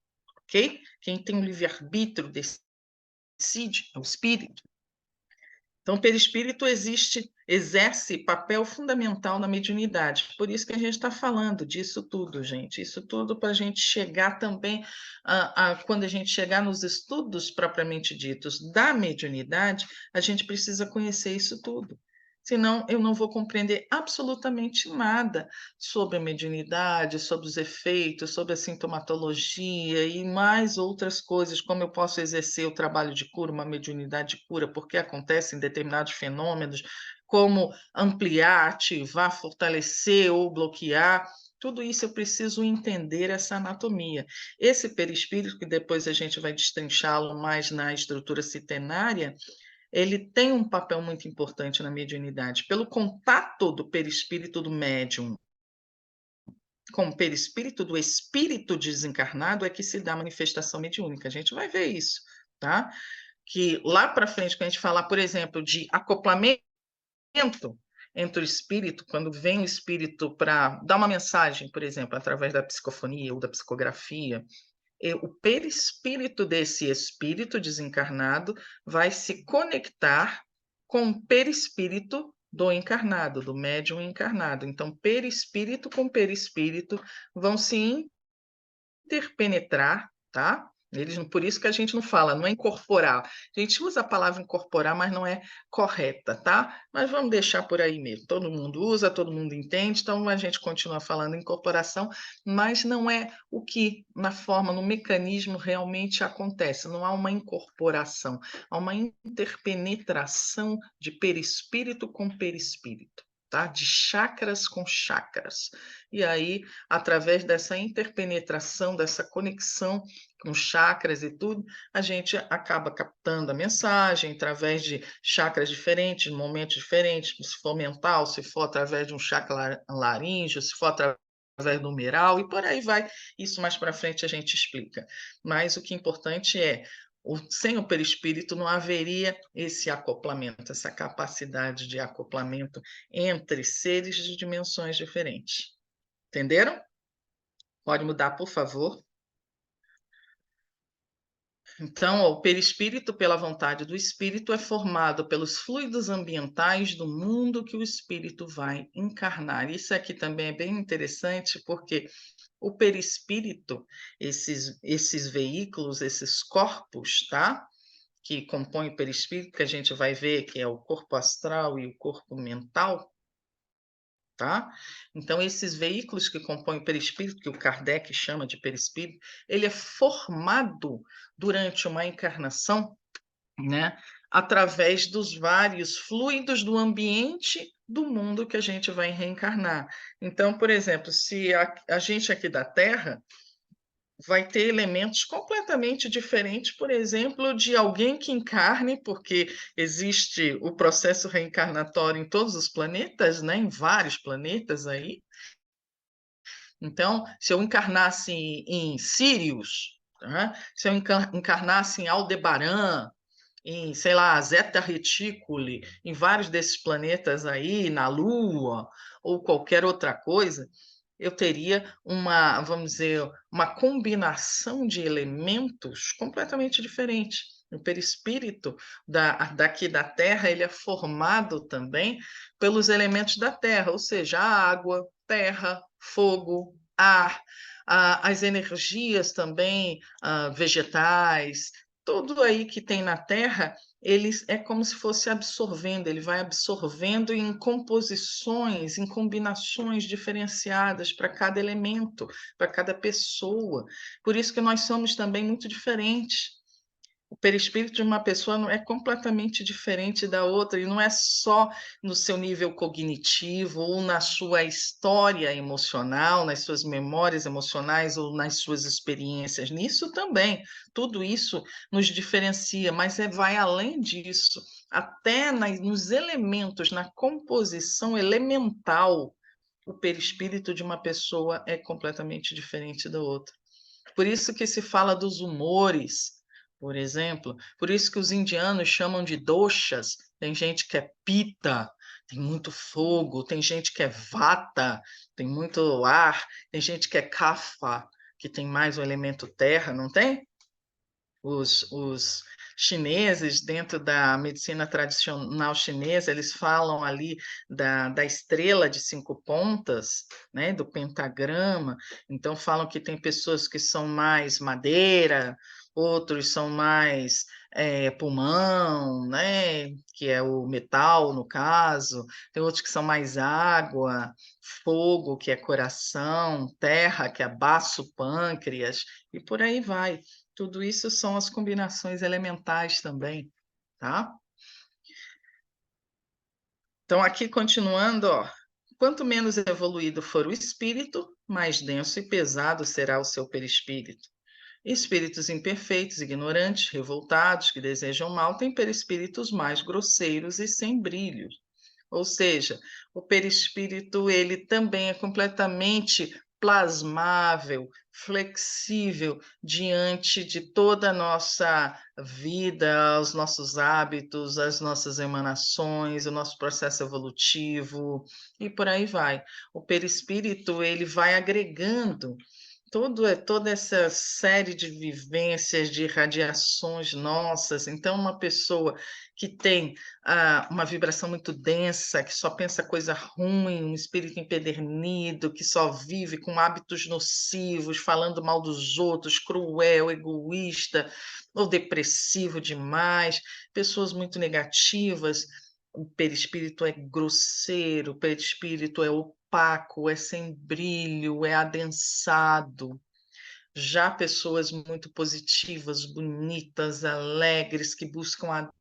Ok? Quem tem o livre-arbítrio decide, é o espírito. Então, o perispírito exerce papel fundamental na mediunidade. Por isso que a gente está falando disso tudo, gente. Isso tudo para a gente chegar também, quando a gente chegar nos estudos propriamente ditos da mediunidade, a gente precisa conhecer isso tudo. Senão, eu não vou compreender absolutamente nada sobre a mediunidade, sobre os efeitos, sobre a sintomatologia e mais outras coisas, como eu posso exercer o trabalho de cura, uma mediunidade de cura, porque acontecem determinados fenômenos, como ampliar, ativar, fortalecer ou bloquear. Tudo isso eu preciso entender essa anatomia. Esse perispírito, que depois a gente vai destrinchá-lo mais na estrutura citenária, ele tem um papel muito importante na mediunidade. Pelo contato do perispírito do médium com o perispírito do espírito desencarnado é que se dá a manifestação mediúnica. A gente vai ver isso, tá? Que lá para frente, quando a gente falar, por exemplo, de acoplamento entre o espírito, quando vem o espírito para dar uma mensagem, por exemplo, através da psicofonia ou da psicografia, o perispírito desse espírito desencarnado vai se conectar com o perispírito do encarnado, do médium encarnado. Então, perispírito com perispírito vão se interpenetrar, tá? Eles, por isso que a gente não fala, não é incorporar. A gente usa a palavra incorporar, mas não é correta, tá? Mas vamos deixar por aí mesmo. Todo mundo usa, todo mundo entende, então a gente continua falando incorporação, mas não é o que na forma, no mecanismo realmente acontece. Não há uma incorporação, há uma interpenetração de perispírito com perispírito. Tá? De chakras com chakras. E aí, através dessa interpenetração, dessa conexão com chakras e tudo, a gente acaba captando a mensagem através de chakras diferentes, momentos diferentes, se for mental, se for através de um chakra laríngeo, se for através do umeral, e por aí vai. Isso mais para frente a gente explica. Mas o que é importante é sem o perispírito não haveria esse acoplamento, essa capacidade de acoplamento entre seres de dimensões diferentes. Entenderam? Pode mudar, por favor. Então, o perispírito, pela vontade do espírito, é formado pelos fluidos ambientais do mundo que o espírito vai encarnar. Isso aqui também é bem interessante, porque o perispírito, esses veículos, esses corpos, tá? Que compõem o perispírito, que a gente vai ver que é o corpo astral e o corpo mental, tá? Então, esses veículos que compõem o perispírito, que o Kardec chama de perispírito, ele é formado durante uma encarnação, né, através dos vários fluidos do ambiente do mundo que a gente vai reencarnar. Então, por exemplo, se a gente aqui da Terra vai ter elementos completamente diferentes, por exemplo, de alguém que encarne, porque existe o processo reencarnatório em todos os planetas, né, em vários planetas aí. Então, se eu encarnasse em Sirius, tá? Se eu encarnasse em Aldebaran, em, sei lá, Zeta Reticuli, em vários desses planetas aí, na Lua, ou qualquer outra coisa, eu teria uma, vamos dizer, uma combinação de elementos completamente diferente. O perispírito daqui da Terra, ele é formado também pelos elementos da Terra, ou seja, a água, terra, fogo, ar, as energias também vegetais, tudo aí que tem na Terra, ele é como se fosse absorvendo, ele vai absorvendo em composições, em combinações diferenciadas para cada elemento, para cada pessoa. Por isso que nós somos também muito diferentes. O perispírito de uma pessoa não é completamente diferente da outra, e não é só no seu nível cognitivo ou na sua história emocional, nas suas memórias emocionais ou nas suas experiências. Nisso também, tudo isso nos diferencia, mas vai além disso, até nos elementos, na composição elemental, o perispírito de uma pessoa é completamente diferente da outra. Por isso que se fala dos humores, por exemplo, por isso que os indianos chamam de doshas. Tem gente que é pita, tem muito fogo, tem gente que é vata, tem muito ar, tem gente que é kapha, que tem mais o elemento terra, não tem? Os chineses, dentro da medicina tradicional chinesa, eles falam ali da estrela de 5 pontas, né, do pentagrama. Então, falam que tem pessoas que são mais madeira, outros são mais pulmão, né, que é o metal, no caso. Tem outros que são mais água, fogo, que é coração, terra, que é baço, pâncreas, e por aí vai. Tudo isso são as combinações elementais também, tá? Então, aqui continuando, ó, quanto menos evoluído for o espírito, mais denso e pesado será o seu perispírito. Espíritos imperfeitos, ignorantes, revoltados, que desejam mal, têm perispíritos mais grosseiros e sem brilho. Ou seja, o perispírito ele também é completamente plasmável, flexível diante de toda a nossa vida, os nossos hábitos, as nossas emanações, o nosso processo evolutivo e por aí vai. O perispírito ele vai agregando toda essa série de vivências, de radiações nossas. Então, uma pessoa que tem uma vibração muito densa, que só pensa coisa ruim, um espírito empedernido, que só vive com hábitos nocivos, falando mal dos outros, cruel, egoísta ou depressivo demais, pessoas muito negativas. O perispírito é grosseiro, o perispírito é opaco, é sem brilho, é adensado. Já pessoas muito positivas, bonitas, alegres, que buscam a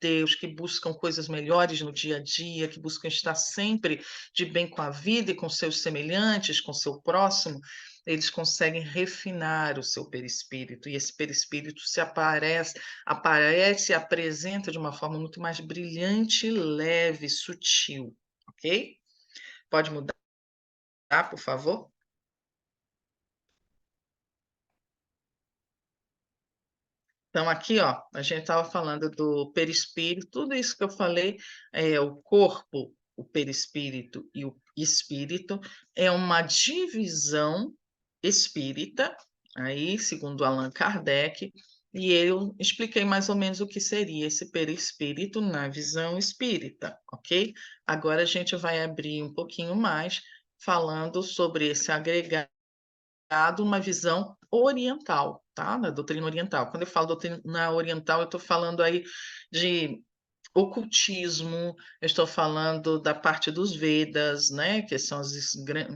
Deus, que buscam coisas melhores no dia a dia, que buscam estar sempre de bem com a vida e com seus semelhantes, com seu próximo, eles conseguem refinar o seu perispírito, e esse perispírito aparece e apresenta de uma forma muito mais brilhante, leve, sutil, ok? Pode mudar, por favor? Então, aqui, ó, a gente estava falando do perispírito, tudo isso que eu falei, o corpo, o perispírito e o espírito, é uma divisão espírita, aí, segundo Allan Kardec, e eu expliquei mais ou menos o que seria esse perispírito na visão espírita, ok? Agora a gente vai abrir um pouquinho mais, falando sobre esse agregado uma visão oriental, tá? Na doutrina oriental. Quando eu falo doutrina oriental, eu estou falando aí de ocultismo, eu estou falando da parte dos Vedas, né, que são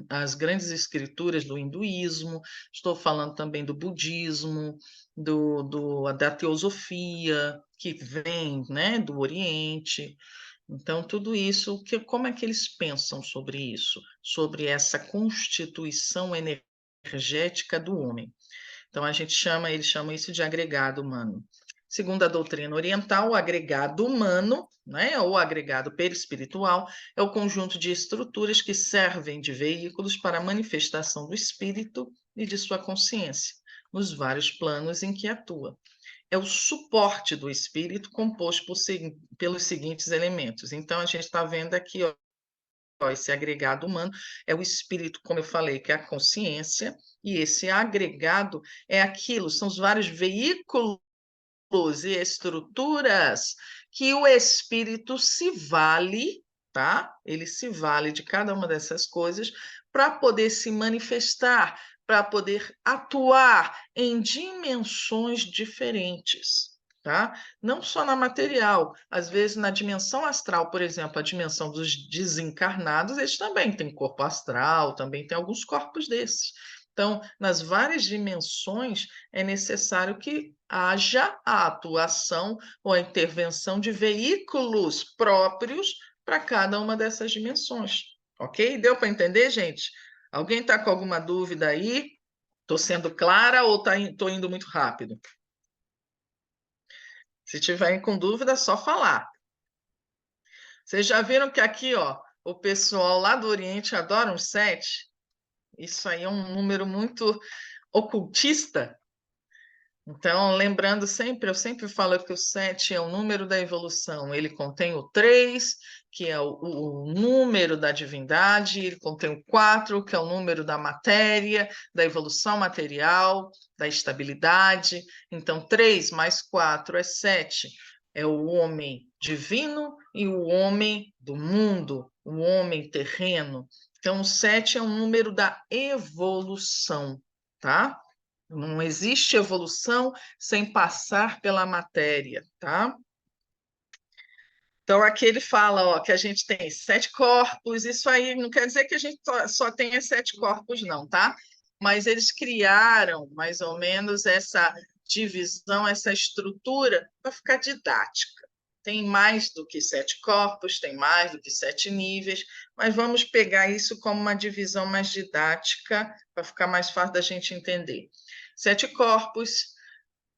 as grandes escrituras do hinduísmo, estou falando também do budismo, da teosofia, que vem, né, do Oriente. Então, tudo isso, como é que eles pensam sobre isso? Sobre essa constituição energética do homem. Então, eles chamam isso de agregado humano. Segundo a doutrina oriental, o agregado humano, né, ou agregado perispiritual, é o conjunto de estruturas que servem de veículos para a manifestação do espírito e de sua consciência, nos vários planos em que atua. É o suporte do espírito composto pelos seguintes elementos. Então, a gente está vendo aqui, ó, esse agregado humano é o espírito, como eu falei, que é a consciência, e esse agregado é aquilo, são os vários veículos e estruturas que o espírito se vale, tá? Ele se vale de cada uma dessas coisas para poder se manifestar, para poder atuar em dimensões diferentes. Tá? Não só na material, às vezes na dimensão astral, por exemplo, a dimensão dos desencarnados, eles também têm corpo astral, também tem alguns corpos desses. Então, nas várias dimensões, é necessário que haja a atuação ou a intervenção de veículos próprios para cada uma dessas dimensões. Ok? Deu para entender, gente? Alguém está com alguma dúvida aí? Estou sendo clara ou estou indo muito rápido? Se tiverem com dúvida, é só falar. Vocês já viram que aqui, ó, o pessoal lá do Oriente adora um 7? Isso aí é um número muito ocultista. Então, lembrando sempre, eu sempre falo que o 7 é o número da evolução. Ele contém o 3, que é o número da divindade, ele contém o 4, que é o número da matéria, da evolução material, da estabilidade. Então, 3 mais 4 é 7. É o homem divino e o homem do mundo, o homem terreno. Então, o 7 é o número da evolução, tá? Não existe evolução sem passar pela matéria, tá? Então, aqui ele fala, ó, que a gente tem 7 corpos. Isso aí não quer dizer que a gente só tenha 7 corpos, não, tá? Mas eles criaram mais ou menos essa divisão, essa estrutura para ficar didática. Tem mais do que 7 corpos, tem mais do que 7 níveis, mas vamos pegar isso como uma divisão mais didática para ficar mais fácil da gente entender. 7 corpos,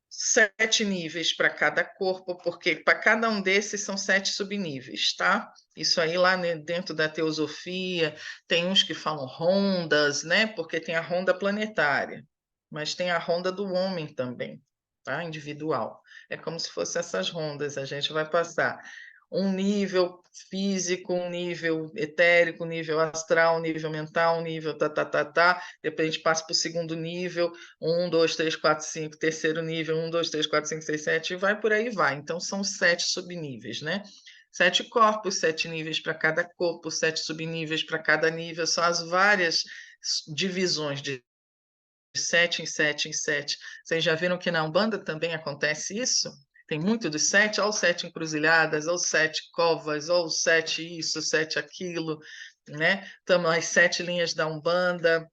7 níveis para cada corpo, porque para cada um desses são 7 subníveis, tá? Isso aí lá dentro da teosofia, tem uns que falam rondas, né? Porque tem a ronda planetária, mas tem a ronda do homem também, tá? Individual. É como se fossem essas rondas, a gente vai passar um nível físico, um nível etérico, um nível astral, um nível mental, um nível depois a gente passa para o segundo nível, 1, 2, 3, 4, 5, terceiro nível, 1, 2, 3, 4, 5, 6, 7, e vai por aí vai. Então, são 7 subníveis, né? 7 corpos, 7 níveis para cada corpo, 7 subníveis para cada nível, são as várias divisões de 7 em 7 em 7. Vocês já viram que na Umbanda também acontece isso? Tem muito dos 7, ou 7 encruzilhadas, ou 7 covas, ou 7 isso, 7 aquilo, né? Então, as 7 linhas da Umbanda.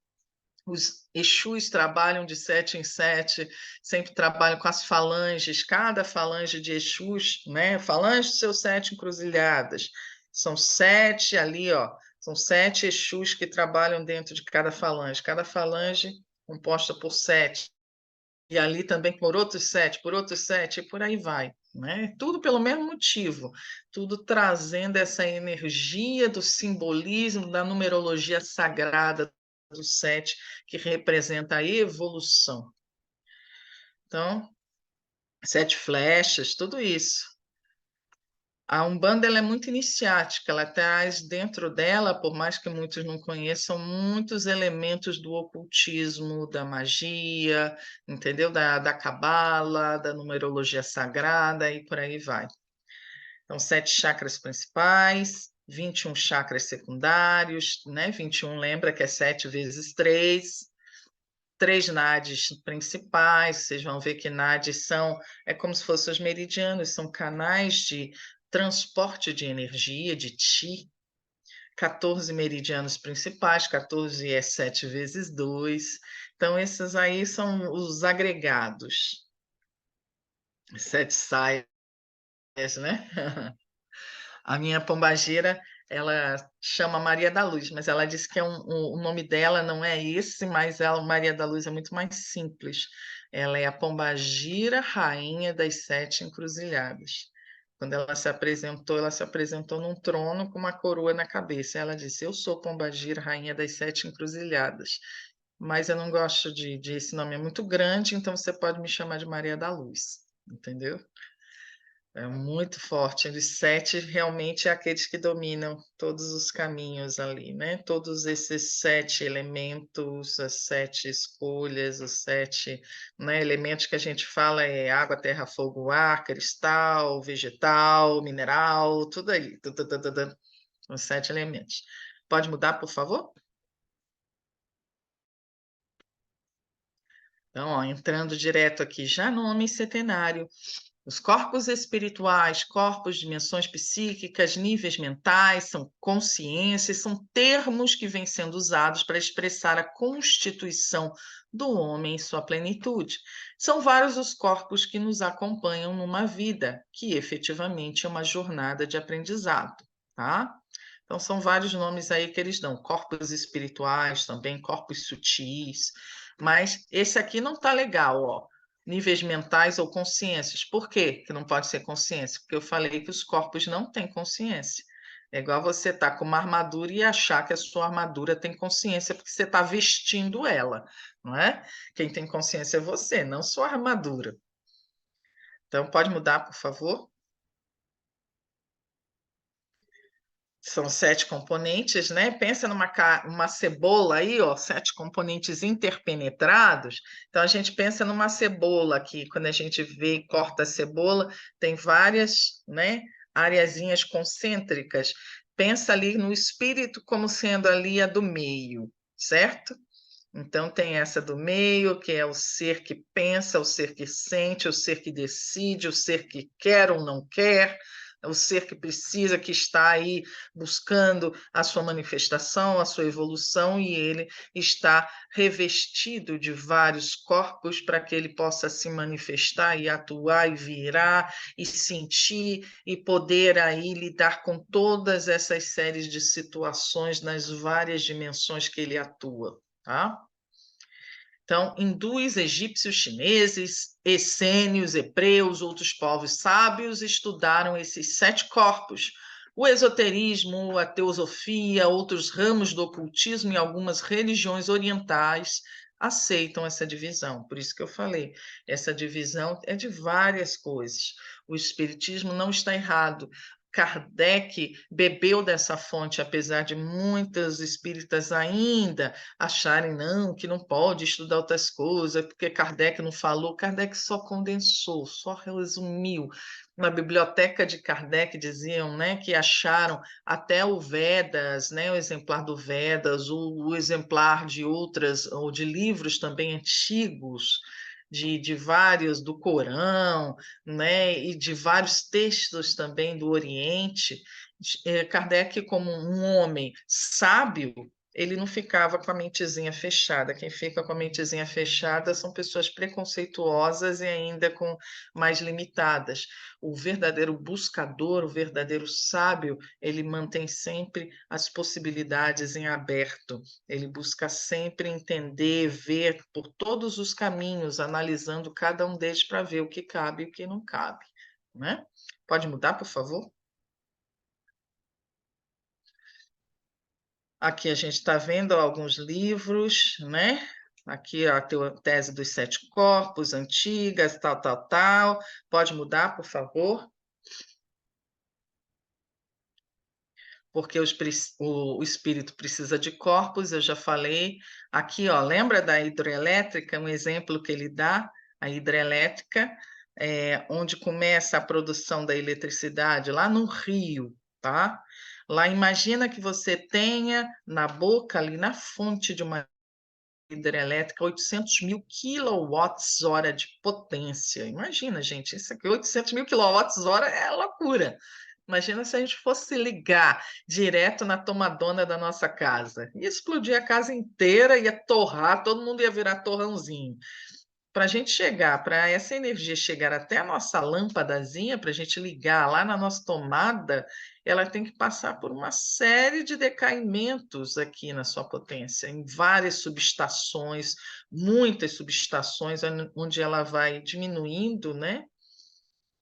Os Exus trabalham de 7 em 7, sempre trabalham com as falanges, cada falange de Exus, né? Falange dos seus 7 encruzilhadas. São 7 ali, ó. São 7 Exus que trabalham dentro de cada falange composta por 7. E ali também por outros 7, e por aí vai. Né? Tudo pelo mesmo motivo, tudo trazendo essa energia do simbolismo, da numerologia sagrada do 7, que representa a evolução. Então, 7 flechas, tudo isso. A Umbanda ela é muito iniciática, ela traz dentro dela, por mais que muitos não conheçam, muitos elementos do ocultismo, da magia, entendeu? Da cabala, da numerologia sagrada e por aí vai. Então, 7 chakras principais, 21 chakras secundários, né? 21 lembra que é 7 vezes 3. 3 nadis principais, vocês vão ver que nadis é como se fossem os meridianos, são canais de transporte de energia, de Ti. 14 meridianos principais, 14 é 7 vezes 2. Então, esses aí são os agregados. 7 saias, né? A minha pombagira, ela chama Maria da Luz, mas ela disse que o nome dela não é esse, mas Maria da Luz é muito mais simples. Ela é a pombagira rainha das 7 encruzilhadas. Quando ela se apresentou num trono com uma coroa na cabeça. Ela disse: Eu sou pombagira rainha das 7 encruzilhadas. Mas eu não gosto esse nome é muito grande, então você pode me chamar de Maria da Luz, entendeu? É muito forte. Os 7 realmente é aqueles que dominam todos os caminhos ali, né? Todos esses 7 elementos, as 7 escolhas, os 7, né, elementos que a gente fala é água, terra, fogo, ar, cristal, vegetal, mineral, tudo aí. Os 7 elementos. Pode mudar, por favor? Então, ó, entrando direto aqui, já no homem setenário, os corpos espirituais, corpos, dimensões psíquicas, níveis mentais, são consciências, são termos que vêm sendo usados para expressar a constituição do homem em sua plenitude. São vários os corpos que nos acompanham numa vida, que efetivamente é uma jornada de aprendizado, tá? Então, são vários nomes aí que eles dão, corpos espirituais também, corpos sutis, mas esse aqui não está legal, ó. Níveis mentais ou consciências. Por quê que não pode ser consciência? Porque eu falei que os corpos não têm consciência. É igual você estar com uma armadura e achar que a sua armadura tem consciência porque você está vestindo ela, não é? Quem tem consciência é você, não sua armadura. Então, pode mudar, por favor? São 7 componentes, né? Pensa numa uma cebola aí, ó, 7 componentes interpenetrados. Então, a gente pensa numa cebola aqui. Quando a gente vê e corta a cebola, tem várias, né, areazinhas concêntricas. Pensa ali no espírito como sendo ali a do meio, certo? Então, tem essa do meio, que é o ser que pensa, o ser que sente, o ser que decide, o ser que quer ou não quer, o ser que precisa, que está aí buscando a sua manifestação, a sua evolução, e ele está revestido de vários corpos para que ele possa se manifestar e atuar e virar e sentir e poder aí lidar com todas essas séries de situações nas várias dimensões que ele atua. Tá? Então, hindus, egípcios, chineses, essênios, hebreus, outros povos sábios estudaram esses 7 corpos. O esoterismo, a teosofia, outros ramos do ocultismo e algumas religiões orientais aceitam essa divisão. Por isso que eu falei, essa divisão é de várias coisas. O espiritismo não está errado. Kardec bebeu dessa fonte, apesar de muitas espíritas ainda acharem não, que não pode estudar outras coisas, porque Kardec não falou. Kardec só condensou, só resumiu. Na biblioteca de Kardec diziam, né, que acharam até o Vedas, né, o exemplar do Vedas, o exemplar de outras, ou de livros também antigos, de vários do Corão, né, e de vários textos também do Oriente. Kardec, como um homem sábio, ele não ficava com a mentezinha fechada. Quem fica com a mentezinha fechada são pessoas preconceituosas e ainda com mais limitadas. O verdadeiro buscador, o verdadeiro sábio, ele mantém sempre as possibilidades em aberto. Ele busca sempre entender, ver por todos os caminhos, analisando cada um deles para ver o que cabe e o que não cabe, né? Pode mudar, por favor? Aqui a gente está vendo alguns livros, né? Aqui a tese dos 7 corpos, antigas, tal, tal, tal. Pode mudar, por favor? Porque o espírito precisa de corpos, eu já falei. Aqui, ó, lembra da hidrelétrica? Um exemplo que ele dá, a hidrelétrica, onde começa a produção da eletricidade, lá no Rio, tá? Lá, imagina que você tenha na boca, ali na fonte de uma hidrelétrica, 800 mil quilowatts-hora de potência. Imagina, gente, isso aqui, 800 mil quilowatts-hora é loucura. Imagina se a gente fosse ligar direto na tomadona da nossa casa. Ia explodir a casa inteira, ia torrar, todo mundo ia virar torrãozinho. Para a gente chegar, para essa energia chegar até a nossa lâmpadazinha, para a gente ligar lá na nossa tomada, ela tem que passar por uma série de decaimentos aqui na sua potência, em várias subestações, muitas subestações, onde ela vai diminuindo, né?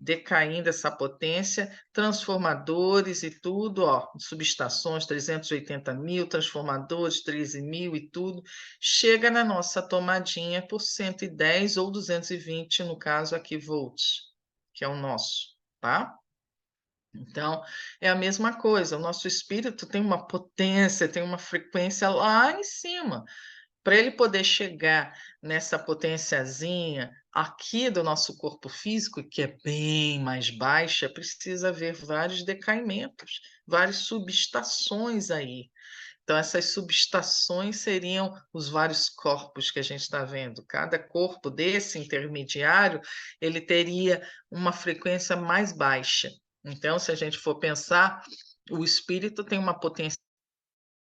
Decaindo essa potência, transformadores e tudo, ó, subestações, 380 mil, transformadores, 13 mil e tudo, chega na nossa tomadinha por 110 ou 220, no caso aqui, volts, que é o nosso. tá? Então, é a mesma coisa, o nosso espírito tem uma potência, tem uma frequência lá em cima. Para ele poder chegar nessa potenciazinha aqui do nosso corpo físico, que é bem mais baixa, precisa haver vários decaimentos, várias subestações aí. Então, essas subestações seriam os vários corpos que a gente está vendo. Cada corpo desse intermediário, ele teria uma frequência mais baixa. Então, se a gente for pensar, o espírito tem uma potência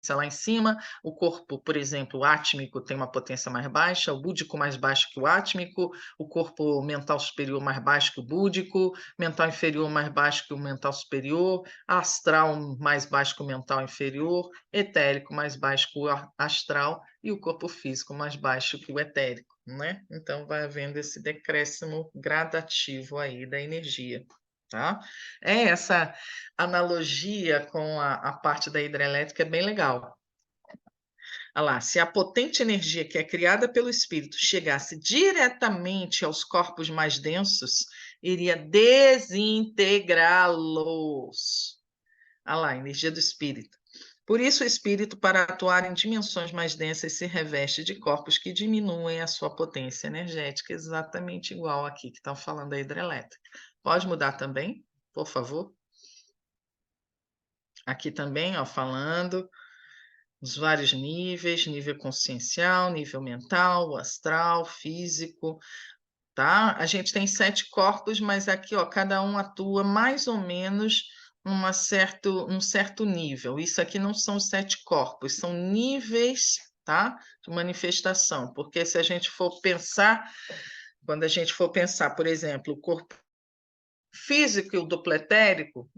lá em cima, o corpo, por exemplo, átmico tem uma potência mais baixa, o búdico mais baixo que o átmico, o corpo mental superior mais baixo que o búdico, mental inferior mais baixo que o mental superior, astral mais baixo que o mental inferior, etérico mais baixo que o astral e o corpo físico mais baixo que o etérico, né? Então vai havendo esse decréscimo gradativo aí da energia. Tá? É essa analogia com a parte da hidrelétrica é bem legal. Olha lá, se a potente energia que é criada pelo espírito chegasse diretamente aos corpos mais densos, iria desintegrá-los. Olha lá, energia do espírito. Por isso, o espírito, para atuar em dimensões mais densas, se reveste de corpos que diminuem a sua potência energética, exatamente igual aqui que estão falando da hidrelétrica. Pode mudar também, por favor? Aqui também, ó, falando os vários níveis, nível consciencial, nível mental, astral, físico, tá? A gente tem 7 corpos, mas aqui, ó, cada um atua mais ou menos um certo nível. Isso aqui não são 7 corpos, são níveis, tá? De manifestação, porque se a gente for pensar, quando a gente for pensar, por exemplo, o corpo físico e o duplo etérico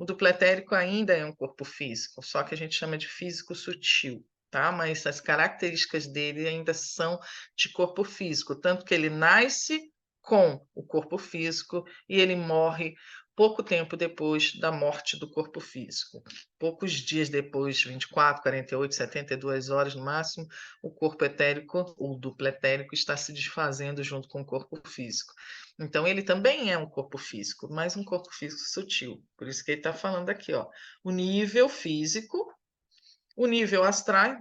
ainda é um corpo físico, só que a gente chama de físico sutil, tá? Mas as características dele ainda são de corpo físico, tanto que ele nasce com o corpo físico e ele morre pouco tempo depois da morte do corpo físico. Poucos dias depois, 24, 48, 72 horas no máximo, o corpo etérico, o duplo etérico, está se desfazendo junto com o corpo físico. Então, ele também é um corpo físico, mas um corpo físico sutil. Por isso que ele está falando aqui, ó, o nível físico, o nível astral,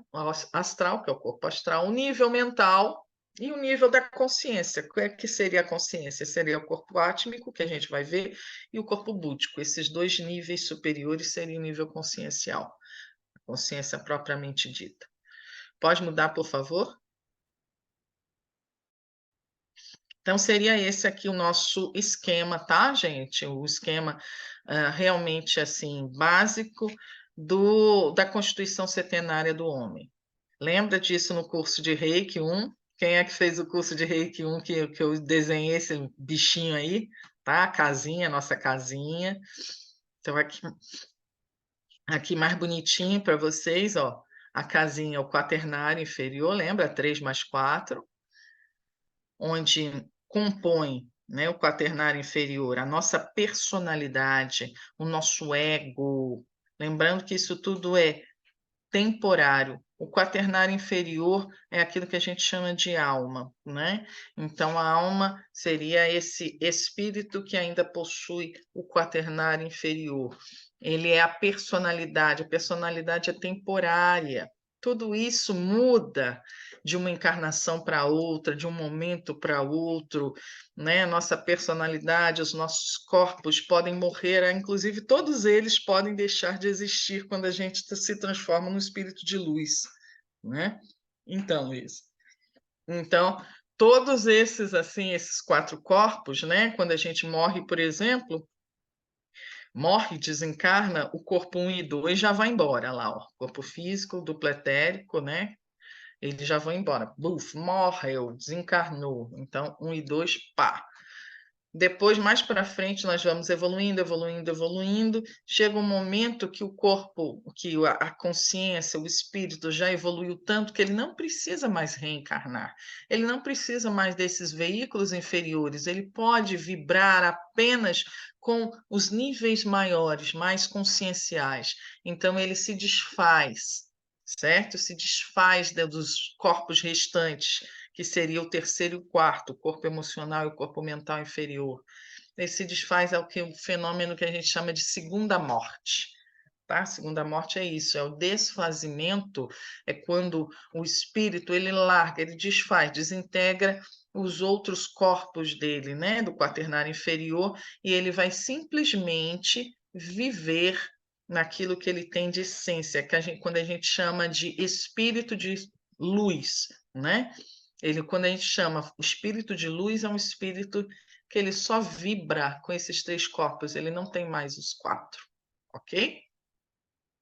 que é o corpo astral, o nível mental e o nível da consciência. O que seria a consciência? Seria o corpo átmico, que a gente vai ver, e o corpo búdico. Esses 2 níveis superiores seriam o nível consciencial, a consciência propriamente dita. Pode mudar, por favor? Então, seria esse aqui o nosso esquema, tá, gente? O esquema realmente assim básico da Constituição Setenária do Homem. Lembra disso no curso de Reiki 1? Quem é que fez o curso de Reiki 1 que eu desenhei esse bichinho aí, tá? A casinha, nossa casinha. Então, aqui mais bonitinho para vocês, ó. A casinha, o quaternário inferior, lembra? 3 mais 4, onde compõe, né, o quaternário inferior, a nossa personalidade, o nosso ego. Lembrando que isso tudo é temporário. O quaternário inferior é aquilo que a gente chama de alma, né? Então, a alma seria esse espírito que ainda possui o quaternário inferior. Ele é a personalidade é temporária. Tudo isso muda de uma encarnação para outra, de um momento para outro, né? Nossa personalidade, os nossos corpos podem morrer, inclusive todos eles podem deixar de existir quando a gente se transforma no espírito de luz, né? Então, isso. Então, todos esses assim, esses 4 corpos, né? Quando a gente morre, por exemplo, morre, desencarna, o corpo 1 e 2 já vai embora lá, ó. Corpo físico, duplo etérico, né? Eles já vão embora. Buf, morreu, desencarnou. Então, 1 e 2, pá. Depois, mais para frente, nós vamos evoluindo, evoluindo, evoluindo. Chega um momento que o corpo, que a consciência, o espírito já evoluiu tanto que ele não precisa mais reencarnar. Ele não precisa mais desses veículos inferiores. Ele pode vibrar apenas com os níveis maiores, mais conscienciais. Então, ele se desfaz, certo? Se desfaz dos corpos restantes, que seria o terceiro e o quarto, o corpo emocional e o corpo mental inferior. ele se desfaz, é o fenômeno que a gente chama de segunda morte. Tá? Segunda morte é isso, é o desfazimento, é quando o espírito ele larga, ele desfaz, desintegra os outros corpos dele, né, do quaternário inferior, e ele vai simplesmente viver naquilo que ele tem de essência, que quando a gente chama de espírito de luz, né? Ele, quando a gente chama o espírito de luz, é um espírito que ele só vibra com esses três corpos, ele não tem mais os quatro, ok?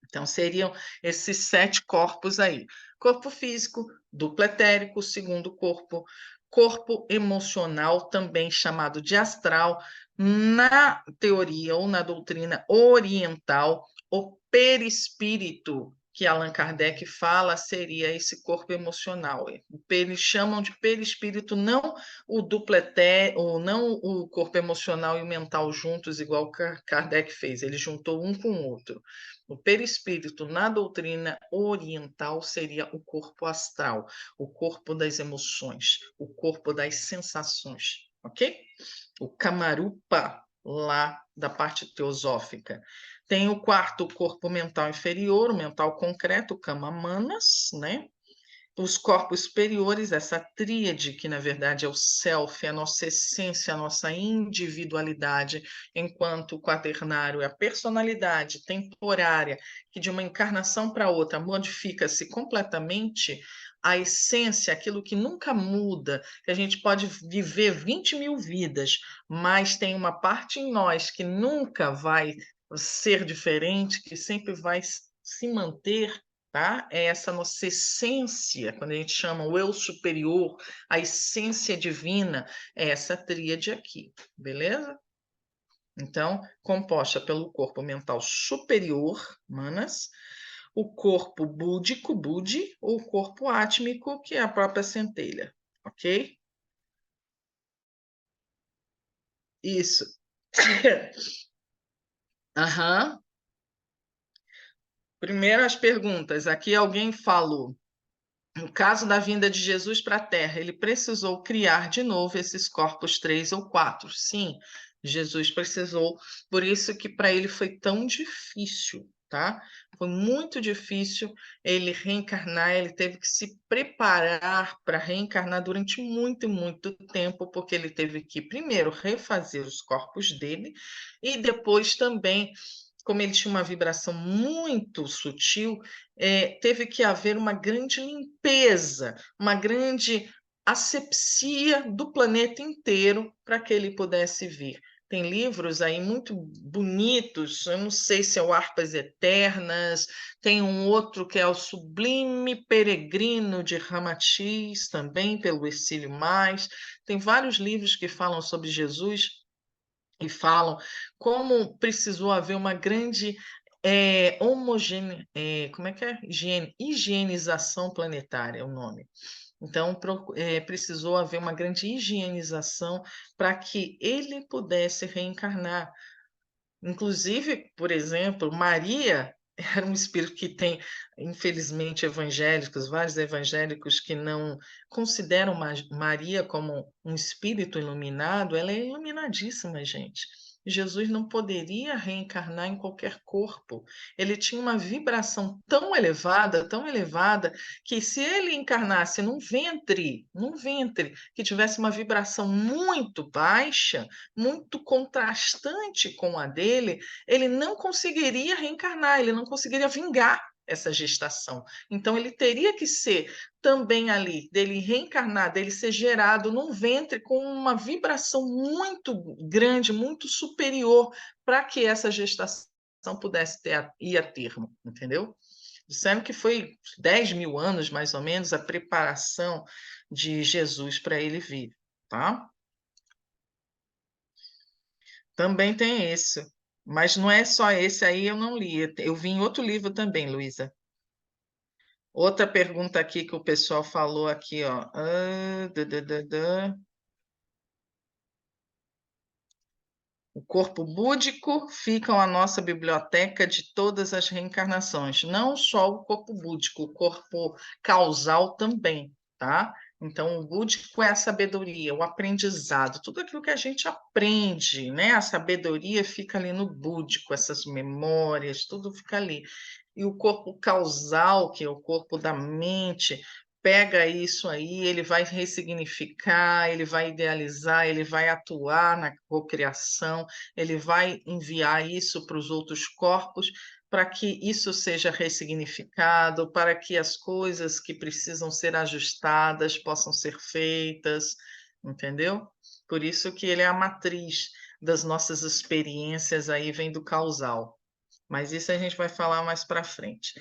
Então, seriam esses 7 corpos aí: corpo físico, duplo etérico, segundo corpo, corpo emocional, também chamado de astral, na teoria ou na doutrina oriental, o perispírito, que Allan Kardec fala, seria esse corpo emocional. Eles chamam de perispírito não o duplo etérico, ou não o corpo emocional e o mental juntos, igual Kardec fez, ele juntou um com o outro. O perispírito, na doutrina oriental, seria o corpo astral, o corpo das emoções, o corpo das sensações, ok? O Kamarupa, lá da parte teosófica. Tem o quarto, o corpo mental inferior, o mental concreto, o Kama Manas, né? Os corpos superiores, essa tríade, que na verdade é o self, a nossa essência, a nossa individualidade, enquanto o quaternário é a personalidade temporária, que de uma encarnação para outra modifica-se completamente, a essência, aquilo que nunca muda, que a gente pode viver 20.000 vidas, mas tem uma parte em nós que nunca vai ser diferente, que sempre vai se manter, tá? É essa nossa essência, quando a gente chama o eu superior, a essência divina, é essa tríade aqui, beleza? Então, composta pelo corpo mental superior, manas, o corpo búdico, budi, ou o corpo átmico, que é a própria centelha, ok? Isso. Aham. Primeiro as perguntas. Aqui alguém falou. No caso da vinda de Jesus para a Terra, ele precisou criar de novo esses corpos 3 ou 4. Sim, Jesus precisou, por isso que para ele foi tão difícil, tá? Foi muito difícil ele reencarnar, ele teve que se preparar para reencarnar durante muito, muito tempo, porque ele teve que primeiro refazer os corpos dele e depois também, como ele tinha uma vibração muito sutil, teve que haver uma grande limpeza, uma grande asepsia do planeta inteiro para que ele pudesse vir. Tem livros aí muito bonitos, eu não sei se é o Harpas Eternas, tem um outro que é o Sublime Peregrino de Ramatiz, também pelo Ercílio Mais. Tem vários livros que falam sobre Jesus e falam como precisou haver uma grande como é que é? Higienização planetária é o nome. Então, precisou haver uma grande higienização para que ele pudesse reencarnar. Inclusive, por exemplo, Maria era um espírito que tem, infelizmente, evangélicos, vários evangélicos que não consideram Maria como um espírito iluminado. Ela é iluminadíssima, gente. Jesus não poderia reencarnar em qualquer corpo. Ele tinha uma vibração tão elevada, que se ele encarnasse num ventre que tivesse uma vibração muito baixa, muito contrastante com a dele, ele não conseguiria reencarnar, ele não conseguiria vingar essa gestação. Então, ele teria que ser também ali, dele reencarnar, dele ser gerado num ventre com uma vibração muito grande, muito superior, para que essa gestação pudesse ir a termo, entendeu? Disseram que foi 10.000 anos, mais ou menos, a preparação de Jesus para ele vir, tá? Também tem esse. Mas não é só esse aí, eu não li. Eu vi em outro livro também, Luísa. Outra pergunta aqui que o pessoal falou aqui, ó. O corpo búdico fica a nossa biblioteca de todas as reencarnações. Não só o corpo búdico, o corpo causal também, tá? Então, o búdico é a sabedoria, o aprendizado, tudo aquilo que a gente aprende, né? A sabedoria fica ali no búdico, essas memórias, tudo fica ali. E o corpo causal, que é o corpo da mente, pega isso aí, ele vai ressignificar, ele vai idealizar, ele vai atuar na cocriação, ele vai enviar isso para os outros corpos para que isso seja ressignificado, para que as coisas que precisam ser ajustadas possam ser feitas, entendeu? Por isso que ele é a matriz das nossas experiências aí, vem do causal. Mas isso a gente vai falar mais para frente.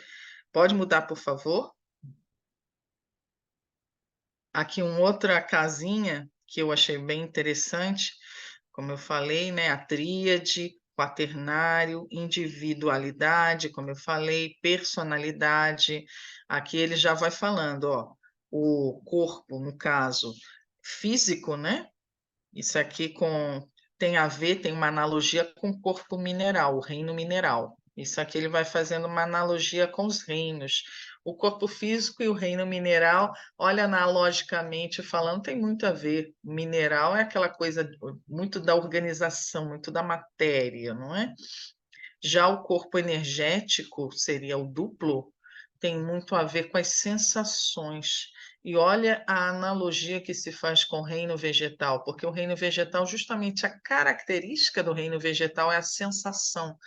Pode mudar, por favor? Aqui uma outra casinha que eu achei bem interessante, como eu falei, né? A tríade, quaternário, individualidade, como eu falei, personalidade. Aqui ele já vai falando, ó, o corpo, no caso, físico, né? Isso aqui tem a ver, tem uma analogia com o corpo mineral, o reino mineral. Isso aqui ele vai fazendo uma analogia com os reinos. O corpo físico e o reino mineral, olha, analogicamente falando, tem muito a ver. Mineral é aquela coisa muito da organização, muito da matéria, não é? Já o corpo energético, seria o duplo, tem muito a ver com as sensações. E olha a analogia que se faz com o reino vegetal, porque o reino vegetal, justamente a característica do reino vegetal é a sensação.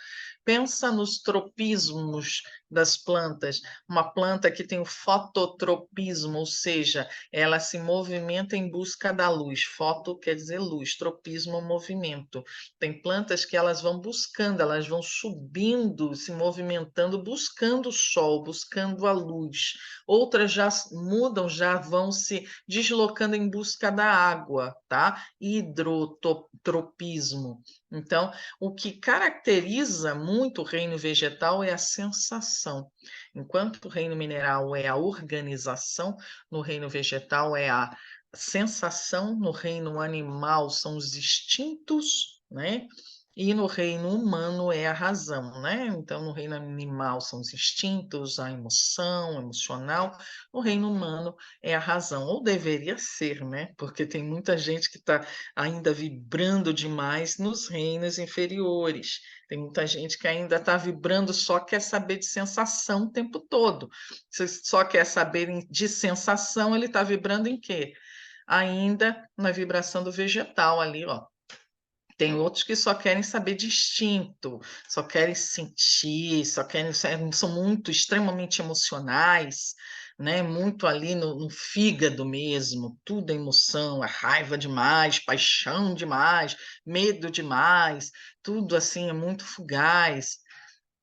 Pensa nos tropismos das plantas. Uma planta que tem o fototropismo, ou seja, ela se movimenta em busca da luz. Foto quer dizer luz, tropismo, movimento. Tem plantas que elas vão buscando, elas vão subindo, se movimentando, buscando o sol, buscando a luz. Outras já mudam, já vão se deslocando em busca da água, tá? Hidrotropismo. Então, o que caracteriza muito o reino vegetal é a sensação. Enquanto o reino mineral é a organização, no reino vegetal é a sensação, no reino animal são os instintos, né? E no reino humano é a razão, né? Então, no reino animal são os instintos, a emoção, emocional. No reino humano é a razão, ou deveria ser, né? Porque tem muita gente que está ainda vibrando demais nos reinos inferiores. Tem muita gente que ainda está vibrando, só quer saber de sensação o tempo todo. Se só quer saber de sensação, ele está vibrando em quê? Ainda na vibração do vegetal ali, ó. Tem outros que só querem saber de instinto, só querem sentir, só querem, são muito extremamente emocionais, né? Muito ali no fígado mesmo, tudo é emoção, é raiva demais, paixão demais, medo demais, tudo assim é muito fugaz.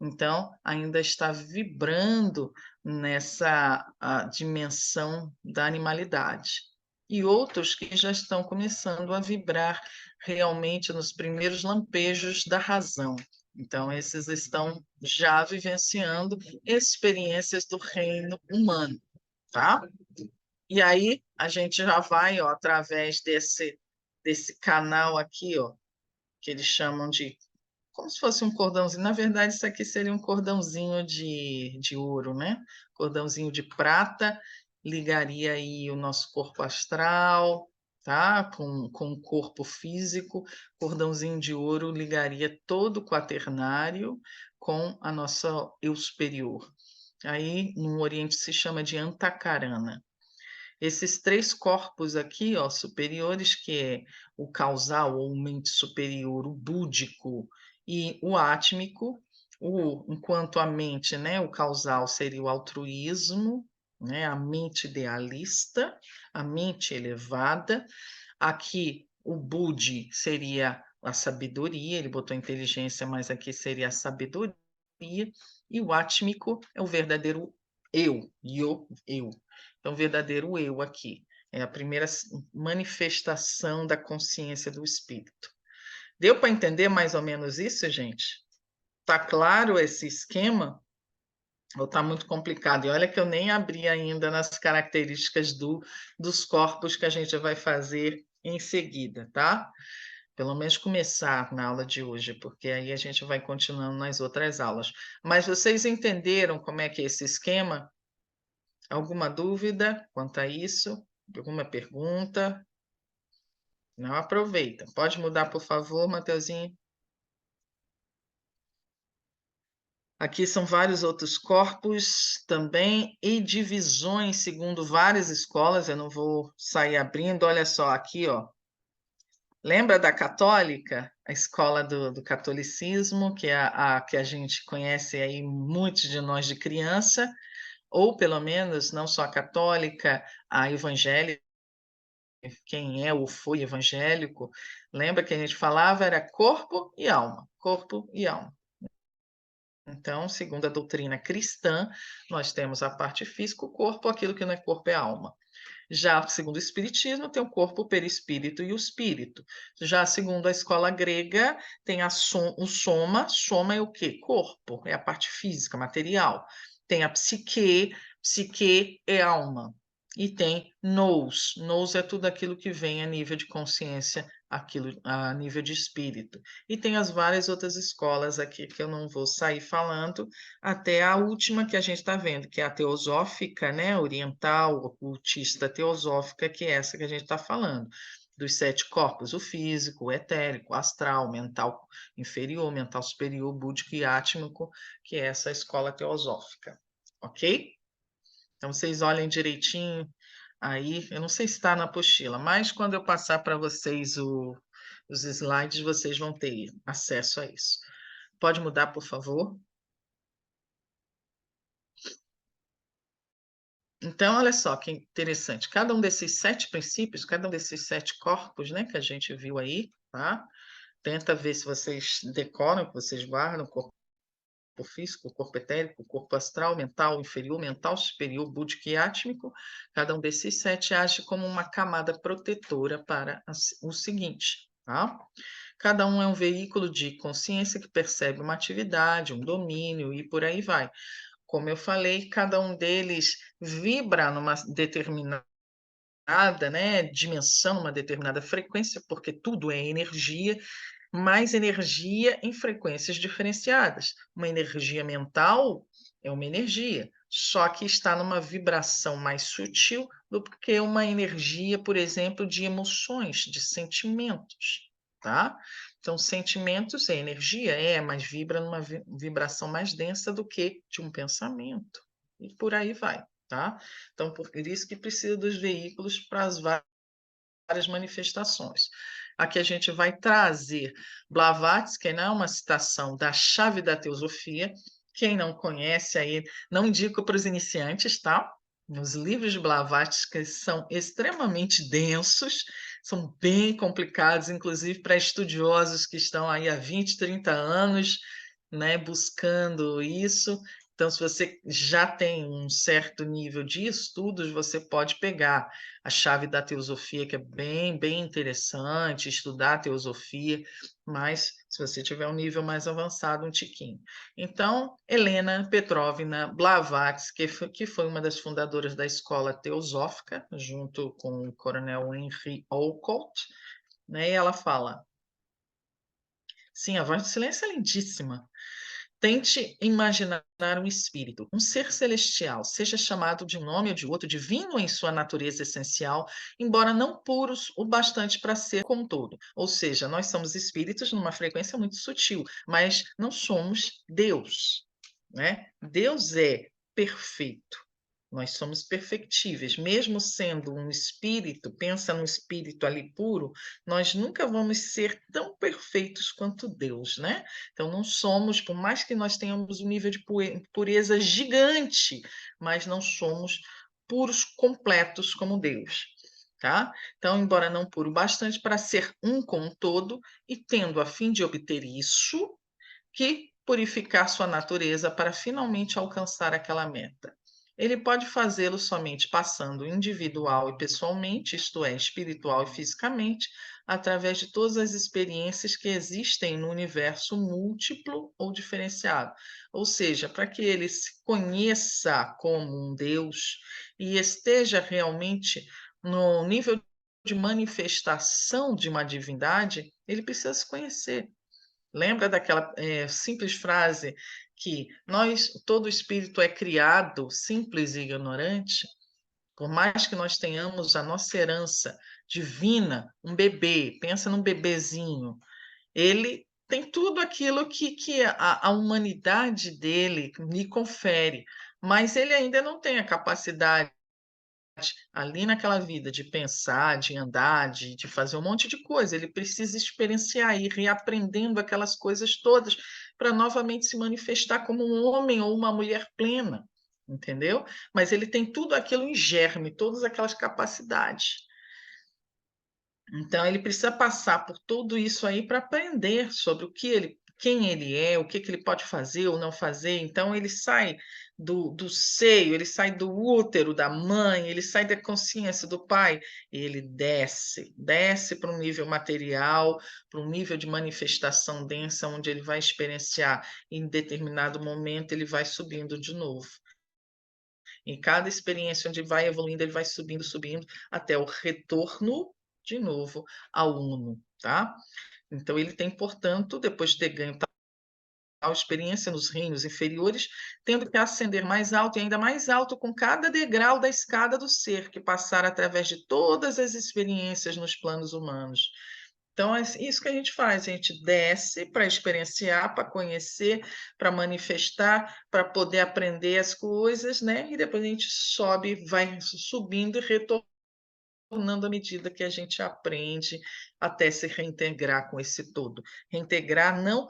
Então, ainda está vibrando nessa dimensão da animalidade. E outros que já estão começando a vibrar realmente nos primeiros lampejos da razão. Então, esses estão já vivenciando experiências do reino humano, tá? E aí, a gente já vai, ó, através desse canal aqui, ó, que eles chamam de como se fosse um cordãozinho. Na verdade, isso aqui seria um cordãozinho de ouro, né? Cordãozinho de prata, ligaria aí o nosso corpo astral, tá? Com o corpo físico. Cordãozinho de ouro ligaria todo o quaternário com a nossa eu superior. Aí, no Oriente se chama de Antakarana. Esses três corpos aqui, ó, superiores, que é o causal ou mente superior, o búdico e o átmico, enquanto a mente, né, o causal seria o altruísmo, né, a mente idealista, a mente elevada. Aqui o Budi seria a sabedoria, ele botou inteligência, mas aqui seria a sabedoria, e o átmico é o verdadeiro eu. Então, o verdadeiro eu aqui. É a primeira manifestação da consciência do espírito. Deu para entender mais ou menos isso, gente? Tá claro esse esquema? Ou está muito complicado? E olha que eu nem abri ainda nas características dos corpos que a gente vai fazer em seguida, tá? Pelo menos começar na aula de hoje, porque aí a gente vai continuando nas outras aulas. Mas vocês entenderam como é que é esse esquema? Alguma dúvida quanto a isso? Alguma pergunta? Não aproveita. Pode mudar, por favor, Mateuzinho? Aqui são vários outros corpos também e divisões segundo várias escolas. Eu não vou sair abrindo. Olha só, aqui, ó. Lembra da católica? A escola do catolicismo, que é a que a gente conhece aí, muitos de nós de criança, ou pelo menos não só a católica, a evangélica, quem é ou foi evangélico, lembra que a gente falava era corpo e alma, corpo e alma. Então, segundo a doutrina cristã, nós temos a parte física, o corpo, aquilo que não é corpo é alma. Já segundo o espiritismo, tem o corpo, o perispírito e o espírito. Já segundo a escola grega, tem o soma. Soma é o quê? Corpo, é a parte física, material. Tem a psique é alma. E tem nous. Nous é tudo aquilo que vem a nível de consciência, aquilo a nível de espírito. E tem as várias outras escolas aqui que eu não vou sair falando, até a última que a gente está vendo, que é a teosófica, né, oriental, ocultista teosófica, que é essa que a gente está falando, dos 7 corpos, o físico, o etérico, o astral, mental inferior, mental superior, búdico e átmico, que é essa escola teosófica, ok? Então, vocês olhem direitinho aí, eu não sei se está na apostila, mas quando eu passar para vocês os slides, vocês vão ter acesso a isso. Pode mudar, por favor? Então, olha só que interessante. Cada um desses 7 princípios, cada um desses 7 corpos, né, que a gente viu aí, tá? Tenta ver se vocês decoram, que vocês guardam, o corpo físico, o corpo etérico, o corpo astral, mental inferior, mental superior, búdico e átmico. Cada um desses 7 age como uma camada protetora para o seguinte, tá? Cada um é um veículo de consciência que percebe uma atividade, um domínio e por aí vai. Como eu falei, cada um deles vibra numa determinada, né, dimensão, uma determinada frequência, porque tudo é energia, mas energia em frequências diferenciadas. Uma energia mental é uma energia, só que está numa vibração mais sutil do que uma energia, por exemplo, de emoções, de sentimentos, tá? Então, sentimentos é energia, mas vibra numa vibração mais densa do que de um pensamento. E por aí vai, tá? Então, por isso que precisa dos veículos para as várias manifestações. Aqui a gente vai trazer Blavatsky, né, uma citação da Chave da Teosofia. Quem não conhece aí, não indico para os iniciantes, tá? Os livros de Blavatsky são extremamente densos, são bem complicados, inclusive para estudiosos que estão aí há 20, 30 anos, né, buscando isso. Então, se você já tem um certo nível de estudos, você pode pegar a Chave da Teosofia, que é bem, bem interessante, estudar a teosofia, mas se você tiver um nível mais avançado, um tiquinho. Então, Helena Petrovna Blavatsky, que foi uma das fundadoras da escola teosófica, junto com o coronel Henry Olcott, né, e ela fala, sim, a voz do silêncio é lindíssima. Tente imaginar um espírito, um ser celestial, seja chamado de um nome ou de outro, divino em sua natureza essencial, embora não puros o bastante para ser como todo. Ou seja, nós somos espíritos numa frequência muito sutil, mas não somos Deus, né? Deus é perfeito. Nós somos perfectíveis, mesmo sendo um espírito, pensa num espírito ali puro, nós nunca vamos ser tão perfeitos quanto Deus, né? Então não somos, por mais que nós tenhamos um nível de pureza gigante, mas não somos puros completos como Deus, tá? Então, embora não puro bastante para ser um com o todo e tendo a fim de obter isso, que purificar sua natureza para finalmente alcançar aquela meta. Ele pode fazê-lo somente passando individual e pessoalmente, isto é, espiritual e fisicamente, através de todas as experiências que existem no universo múltiplo ou diferenciado. Ou seja, para que ele se conheça como um Deus e esteja realmente no nível de manifestação de uma divindade, ele precisa se conhecer. Lembra daquela simples frase que todo espírito é criado simples e ignorante? Por mais que nós tenhamos a nossa herança divina, um bebê, pensa num bebezinho, ele tem tudo aquilo que a humanidade dele lhe confere, mas ele ainda não tem a capacidade ali naquela vida de pensar, de andar, de fazer um monte de coisa. Ele precisa experienciar e ir reaprendendo aquelas coisas todas para novamente se manifestar como um homem ou uma mulher plena, entendeu? Mas ele tem tudo aquilo em germe, todas aquelas capacidades. Então, ele precisa passar por tudo isso aí para aprender sobre o que ele, quem ele é, o que ele pode fazer ou não fazer. Então, ele sai do seio, ele sai do útero da mãe, ele sai da consciência do pai, e ele desce para um nível material, para um nível de manifestação densa, onde ele vai experienciar, em determinado momento, ele vai subindo de novo. Em cada experiência onde vai evoluindo, ele vai subindo, subindo, até o retorno de novo ao uno, tá? Então, ele tem, portanto, depois de ter ganho tal experiência nos reinos inferiores, tendo que ascender mais alto e ainda mais alto com cada degrau da escada do ser, que passar através de todas as experiências nos planos humanos. Então, é isso que a gente faz, a gente desce para experienciar, para conhecer, para manifestar, para poder aprender as coisas, né? E depois a gente sobe, vai subindo e retornando à medida que a gente aprende até se reintegrar com esse todo. Reintegrar não,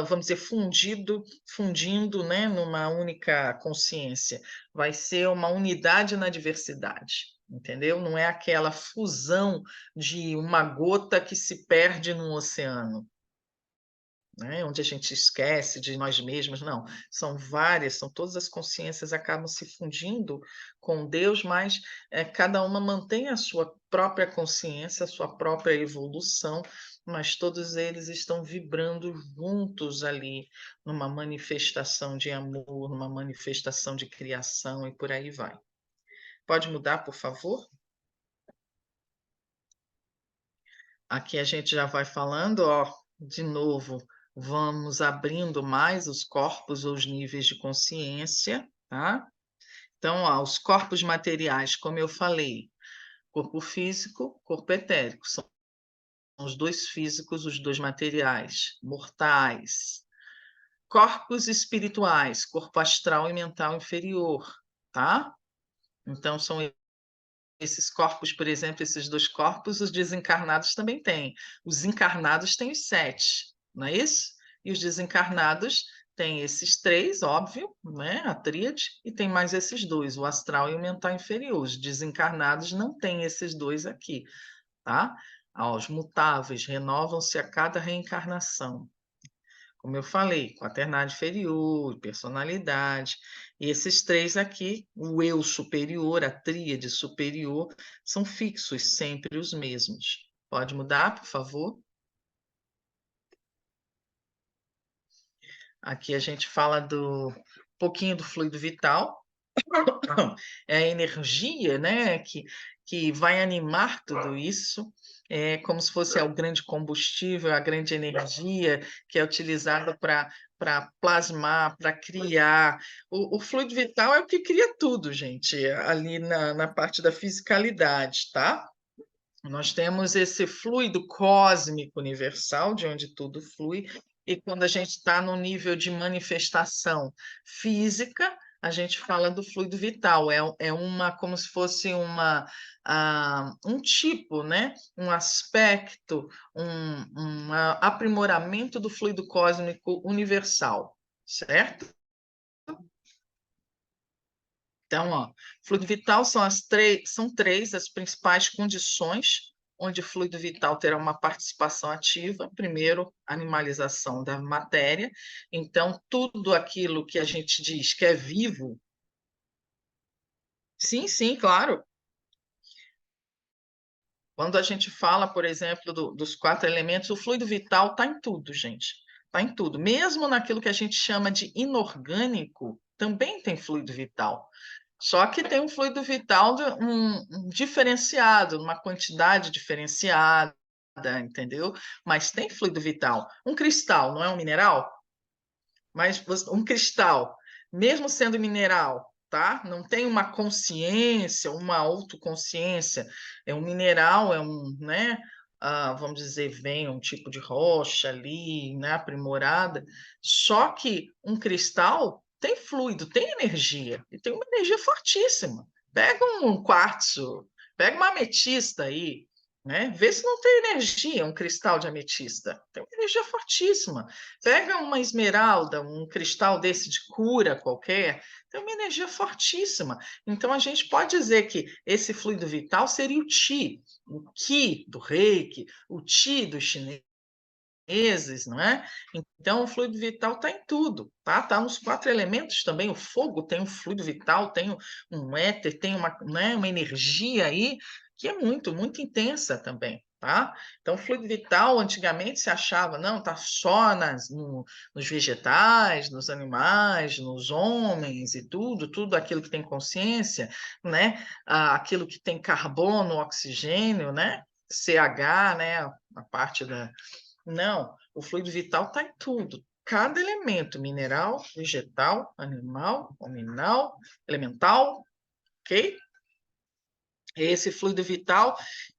vamos dizer, fundindo, né, numa única consciência, vai ser uma unidade na diversidade. Entendeu? Não é aquela fusão de uma gota que se perde no oceano, né? Onde a gente esquece de nós mesmos, não. São várias, são todas as consciências acabam se fundindo com Deus, mas cada uma mantém a sua própria consciência, a sua própria evolução, mas todos eles estão vibrando juntos ali, numa manifestação de amor, numa manifestação de criação e por aí vai. Pode mudar, por favor? Aqui a gente já vai falando, ó, de novo, vamos abrindo mais os corpos ou os níveis de consciência, tá? Então, ó, os corpos materiais, como eu falei, corpo físico, corpo etérico, são os dois físicos, os dois materiais, mortais. Corpos espirituais, corpo astral e mental inferior, tá? Então, são esses corpos, por exemplo, esses dois corpos, os desencarnados também têm. Os encarnados têm os 7, não é isso? E os desencarnados têm esses 3, óbvio, né? A tríade, e tem mais esses dois, o astral e o mental inferior. Os desencarnados não têm esses dois aqui, tá? Os mutáveis renovam-se a cada reencarnação. Como eu falei, quaternário inferior, personalidade. E esses 3 aqui, o eu superior, a tríade superior, são fixos, sempre os mesmos. Pode mudar, por favor? Aqui a gente fala do pouquinho do fluido vital, é a energia, né, que vai animar tudo isso, é como se fosse o grande combustível, a grande energia que é utilizada para plasmar, para criar. O fluido vital é o que cria tudo, gente, ali na parte da fisicalidade, tá? Nós temos esse fluido cósmico universal, de onde tudo flui, e quando a gente está no nível de manifestação física, a gente fala do fluido vital, é uma, como se fosse um tipo, né? Um aspecto, um aprimoramento do fluido cósmico universal, certo? Então, ó, fluido vital são três as principais condições onde o fluido vital terá uma participação ativa. Primeiro, animalização da matéria. Então, tudo aquilo que a gente diz que é vivo, sim, sim, claro. Quando a gente fala, por exemplo, dos 4 elementos, o fluido vital está em tudo, gente. Está em tudo. Mesmo naquilo que a gente chama de inorgânico, também tem fluido vital. Só que tem um fluido vital diferenciado, uma quantidade diferenciada, entendeu? Mas tem fluido vital. Um cristal não é um mineral? Mas um cristal, mesmo sendo mineral, tá? Não tem uma consciência, uma autoconsciência. É um mineral, né? Vamos dizer, vem um tipo de rocha ali, né? Aprimorada. Só que um cristal tem fluido, tem energia, e tem uma energia fortíssima. Pega um quartzo, pega uma ametista aí, né? Vê se não tem energia, um cristal de ametista. Tem uma energia fortíssima. Pega uma esmeralda, um cristal desse de cura qualquer, tem uma energia fortíssima. Então, a gente pode dizer que esse fluido vital seria o Qi do Reiki, o Qi dos chineses, não é? Então, o fluido vital está em tudo, tá? Está nos 4 elementos também. O fogo tem um fluido vital, tem um éter, tem uma, né, uma energia aí que é muito, muito intensa também, tá? Então, o fluido vital, antigamente se achava, não, está só nos vegetais, nos animais, nos homens e tudo aquilo que tem consciência, né? Aquilo que tem carbono, oxigênio, né? CH, né? A parte da, não, o fluido vital está em tudo. Cada elemento, mineral, vegetal, animal, hominal, elemental, ok? Esse fluido vital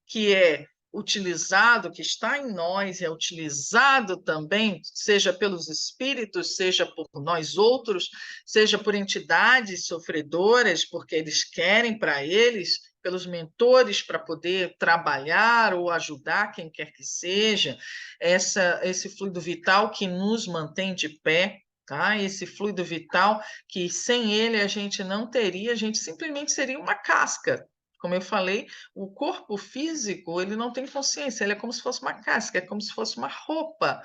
que é utilizado, que está em nós, é utilizado também, seja pelos espíritos, seja por nós outros, seja por entidades sofredoras, porque eles querem para eles, pelos mentores para poder trabalhar ou ajudar quem quer que seja, esse fluido vital que nos mantém de pé, tá? Esse fluido vital que sem ele a gente não teria, a gente simplesmente seria uma casca. Como eu falei, o corpo físico, ele não tem consciência, ele é como se fosse uma casca, é como se fosse uma roupa.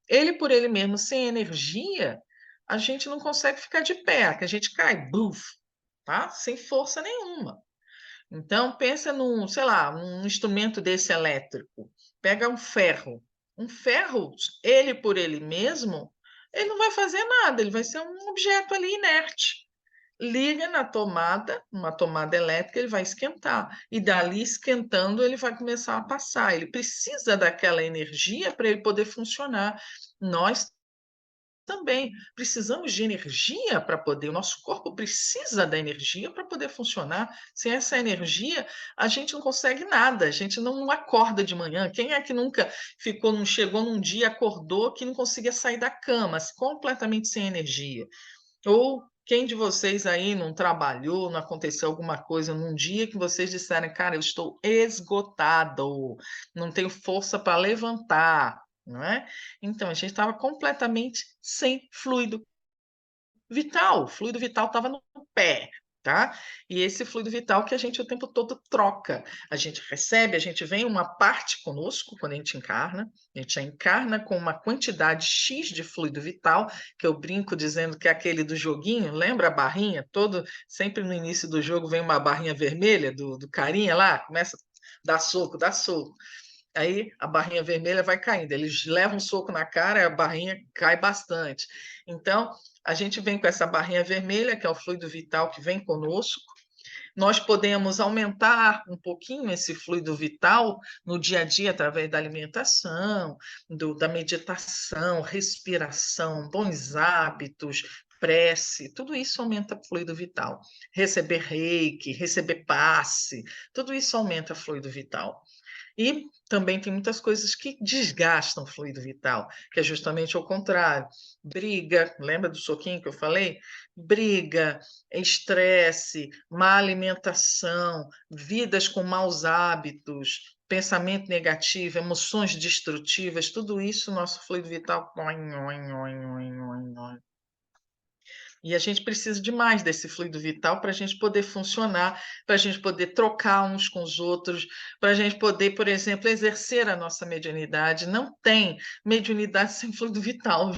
Ele por ele mesmo, sem energia, a gente não consegue ficar de pé, que a gente cai, buf, tá? Sem força nenhuma. Então, pensa num, sei lá, um instrumento desse elétrico. Pega um ferro. Um ferro, ele por ele mesmo, ele não vai fazer nada, ele vai ser um objeto ali inerte. Liga na tomada, uma tomada elétrica, ele vai esquentar. E dali esquentando, ele vai começar a passar. Ele precisa daquela energia para ele poder funcionar. Nós também precisamos de energia para poder, o nosso corpo precisa da energia para poder funcionar. Sem essa energia, a gente não consegue nada, a gente não acorda de manhã. Quem é que nunca chegou num dia, acordou que não conseguia sair da cama, completamente sem energia? Ou quem de vocês aí não trabalhou, não aconteceu alguma coisa num dia que vocês disseram, cara, eu estou esgotado, não tenho força para levantar, não é? Então, a gente estava completamente sem fluido vital, o fluido vital estava no pé, tá? E esse fluido vital que a gente o tempo todo troca. A gente recebe, a gente vem uma parte conosco quando a gente encarna, a gente já encarna com uma quantidade X de fluido vital, que eu brinco dizendo que é aquele do joguinho, lembra a barrinha? Sempre no início do jogo vem uma barrinha vermelha do carinha lá, começa a dar soco, dá soco. Aí a barrinha vermelha vai caindo, eles levam um soco na cara e a barrinha cai bastante. Então, a gente vem com essa barrinha vermelha, que é o fluido vital que vem conosco. Nós podemos aumentar um pouquinho esse fluido vital no dia a dia através da alimentação, da meditação, respiração, bons hábitos, prece, tudo isso aumenta o fluido vital. Receber reiki, receber passe, tudo isso aumenta o fluido vital. E também tem muitas coisas que desgastam o fluido vital, que é justamente o contrário. Briga, lembra do soquinho que eu falei? Briga, estresse, má alimentação, vidas com maus hábitos, pensamento negativo, emoções destrutivas, tudo isso, nosso fluido vital. E a gente precisa de mais desse fluido vital para a gente poder funcionar, para a gente poder trocar uns com os outros, para a gente poder, por exemplo, exercer a nossa mediunidade. Não tem mediunidade sem fluido vital,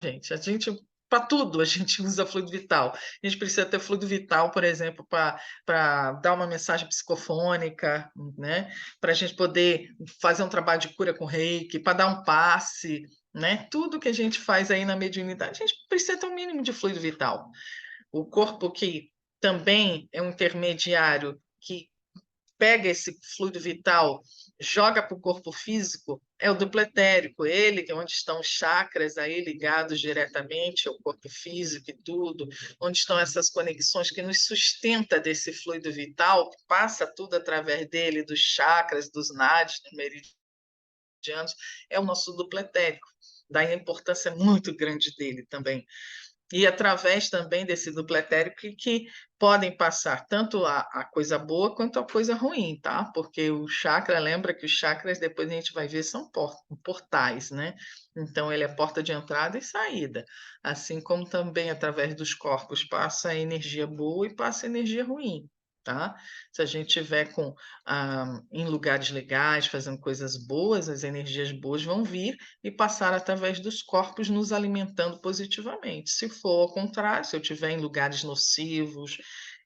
gente. A gente para tudo a gente usa fluido vital. A gente precisa ter fluido vital, por exemplo, para dar uma mensagem psicofônica, né? Para a gente poder fazer um trabalho de cura com reiki, para dar um passe, né? Tudo que a gente faz aí na mediunidade, a gente precisa ter um mínimo de fluido vital. O corpo que também é um intermediário que pega esse fluido vital, joga para o corpo físico, é o duplo etérico, ele que é onde estão os chakras aí ligados diretamente ao corpo físico e tudo, onde estão essas conexões que nos sustenta desse fluido vital, que passa tudo através dele, dos chakras, dos nadis, dos meridianos, é o nosso duplo etérico. Daí a importância muito grande dele também. E através também desse duplo etérico que podem passar tanto a coisa boa quanto a coisa ruim, tá? Porque o chakra, lembra que os chakras, depois a gente vai ver, são portais, né? Então, ele é porta de entrada e saída. Assim como também através dos corpos passa a energia boa e passa a energia ruim. Tá? Se a gente estiver em lugares legais, fazendo coisas boas, as energias boas vão vir e passar através dos corpos nos alimentando positivamente. Se for ao contrário, se eu estiver em lugares nocivos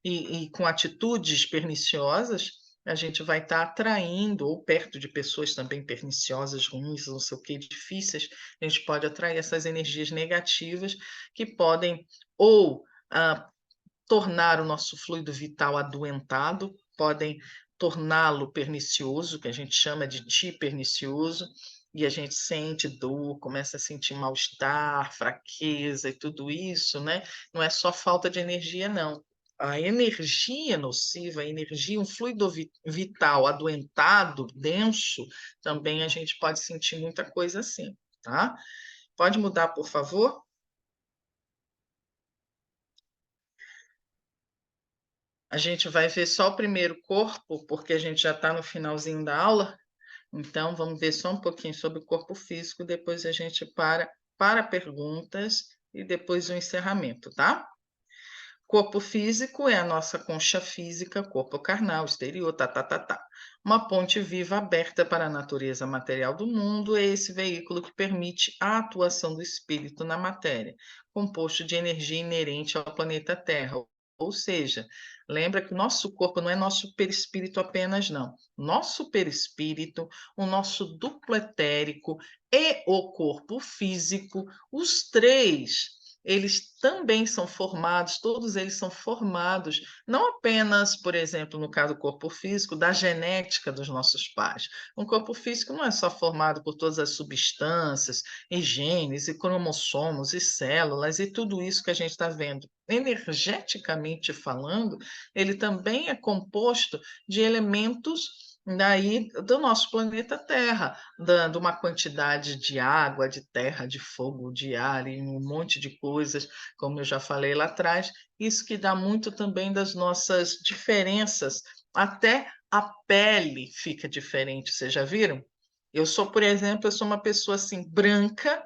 e com atitudes perniciosas, a gente vai estar atraindo, ou perto de pessoas também perniciosas, ruins, não sei o que, difíceis, a gente pode atrair essas energias negativas que podem ou tornar o nosso fluido vital adoentado, podem torná-lo pernicioso, que a gente chama de ti pernicioso, e a gente sente dor, começa a sentir mal-estar, fraqueza e tudo isso, né? Não é só falta de energia, não. A energia nociva, a energia, um fluido vital adoentado, denso, também a gente pode sentir muita coisa assim, tá? Pode mudar, por favor? A gente vai ver só o primeiro corpo, porque a gente já está no finalzinho da aula, então vamos ver só um pouquinho sobre o corpo físico, depois a gente para perguntas e depois o encerramento, tá? Corpo físico é a nossa concha física, corpo carnal, exterior, tá, tá, tá, tá. Uma ponte viva aberta para a natureza material do mundo é esse veículo que permite a atuação do espírito na matéria, composto de energia inerente ao planeta Terra. Ou seja, lembra que o nosso corpo não é nosso perispírito apenas, não. Nosso perispírito, o nosso duplo etérico e o corpo físico, os três eles também são formados, todos eles são formados, não apenas, por exemplo, no caso do corpo físico, da genética dos nossos pais. Um corpo físico não é só formado por todas as substâncias, e genes, e cromossomos, e células, e tudo isso que a gente está vendo. Energeticamente falando, ele também é composto de elementos daí do nosso planeta Terra, dando uma quantidade de água, de terra, de fogo, de ar e um monte de coisas, como eu já falei lá atrás, isso que dá muito também das nossas diferenças, até a pele fica diferente, vocês já viram? Eu sou, por exemplo, eu sou uma pessoa assim branca,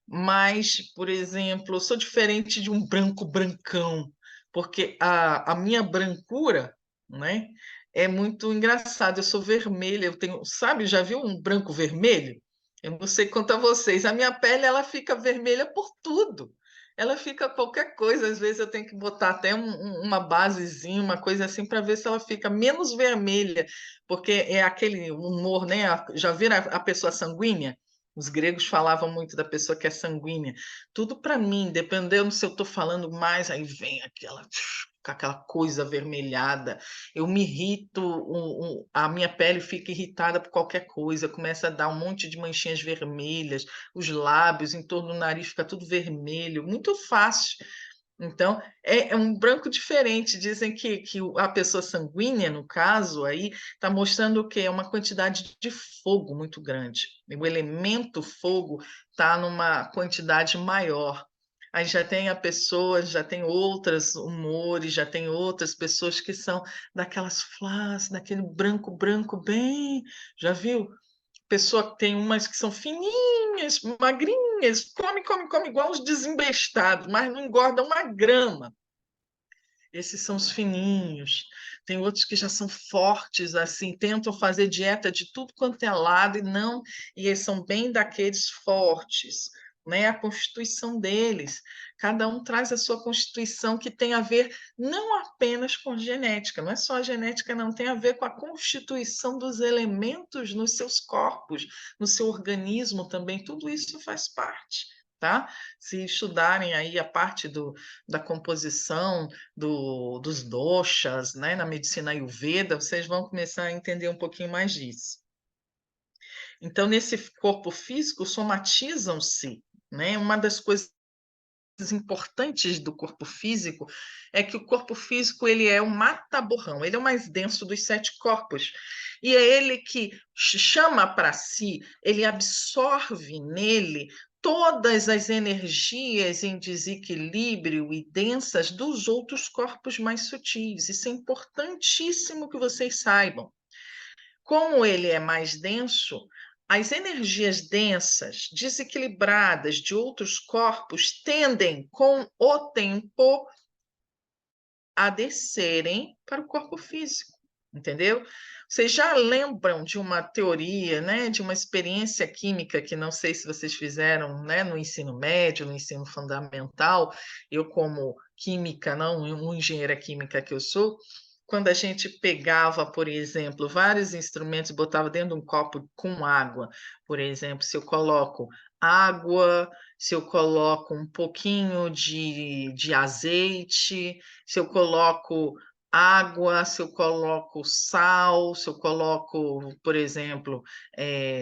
mas, por exemplo, eu sou diferente de um branco brancão, porque a minha brancura, né, é muito engraçada. Eu sou vermelha, eu tenho, sabe, já viu um branco vermelho? Eu não sei quanto a vocês, a minha pele ela fica vermelha por tudo. Ela fica qualquer coisa, às vezes eu tenho que botar até uma basezinha, uma coisa assim, para ver se ela fica menos vermelha, porque é aquele humor, né? Já viram a pessoa sanguínea? Os gregos falavam muito da pessoa que é sanguínea. Tudo para mim, dependendo se eu estou falando mais, aí vem aquela coisa avermelhada. Eu me irrito, a minha pele fica irritada por qualquer coisa, começa a dar um monte de manchinhas vermelhas, os lábios, em torno do nariz fica tudo vermelho, muito fácil. Então, é um branco diferente. Dizem que a pessoa sanguínea, no caso, aí está mostrando o quê? É uma quantidade de fogo muito grande. O elemento fogo está numa quantidade maior. Aí já tem a pessoa, já tem outros humores, já tem outras pessoas que são daquelas flashes, daquele branco, branco bem. Já viu? Pessoa tem umas que são fininhas, magrinhas, come, come, come igual os desembestados, mas não engorda uma grama. Esses são os fininhos. Tem outros que já são fortes, assim, tentam fazer dieta de tudo quanto é lado e não, e eles são bem daqueles fortes, né? A constituição deles. Cada um traz a sua constituição que tem a ver não apenas com genética, não é só a genética, não, tem a ver com a constituição dos elementos nos seus corpos, no seu organismo também, tudo isso faz parte. tá? Se estudarem aí a parte da composição dos doshas, né, na medicina Ayurveda, vocês vão começar a entender um pouquinho mais disso. Então, nesse corpo físico, somatizam-se, né? Uma das coisas importantes do corpo físico é que o corpo físico ele é um mata-borrão, ele é o mais denso dos 7 corpos. E é ele que chama para si, ele absorve nele todas as energias em desequilíbrio e densas dos outros corpos mais sutis. Isso é importantíssimo que vocês saibam. Como ele é mais denso, as energias densas, desequilibradas de outros corpos tendem, com o tempo, a descerem para o corpo físico, entendeu? Vocês já lembram de uma teoria, né, de uma experiência química que não sei se vocês fizeram, né, no ensino médio, no ensino fundamental, eu como química, não, uma engenheira química que eu sou, quando a gente pegava, por exemplo, vários instrumentos e botava dentro de um copo com água, por exemplo, se eu coloco água, se eu coloco um pouquinho de azeite, se eu coloco água, se eu coloco sal, se eu coloco, por exemplo,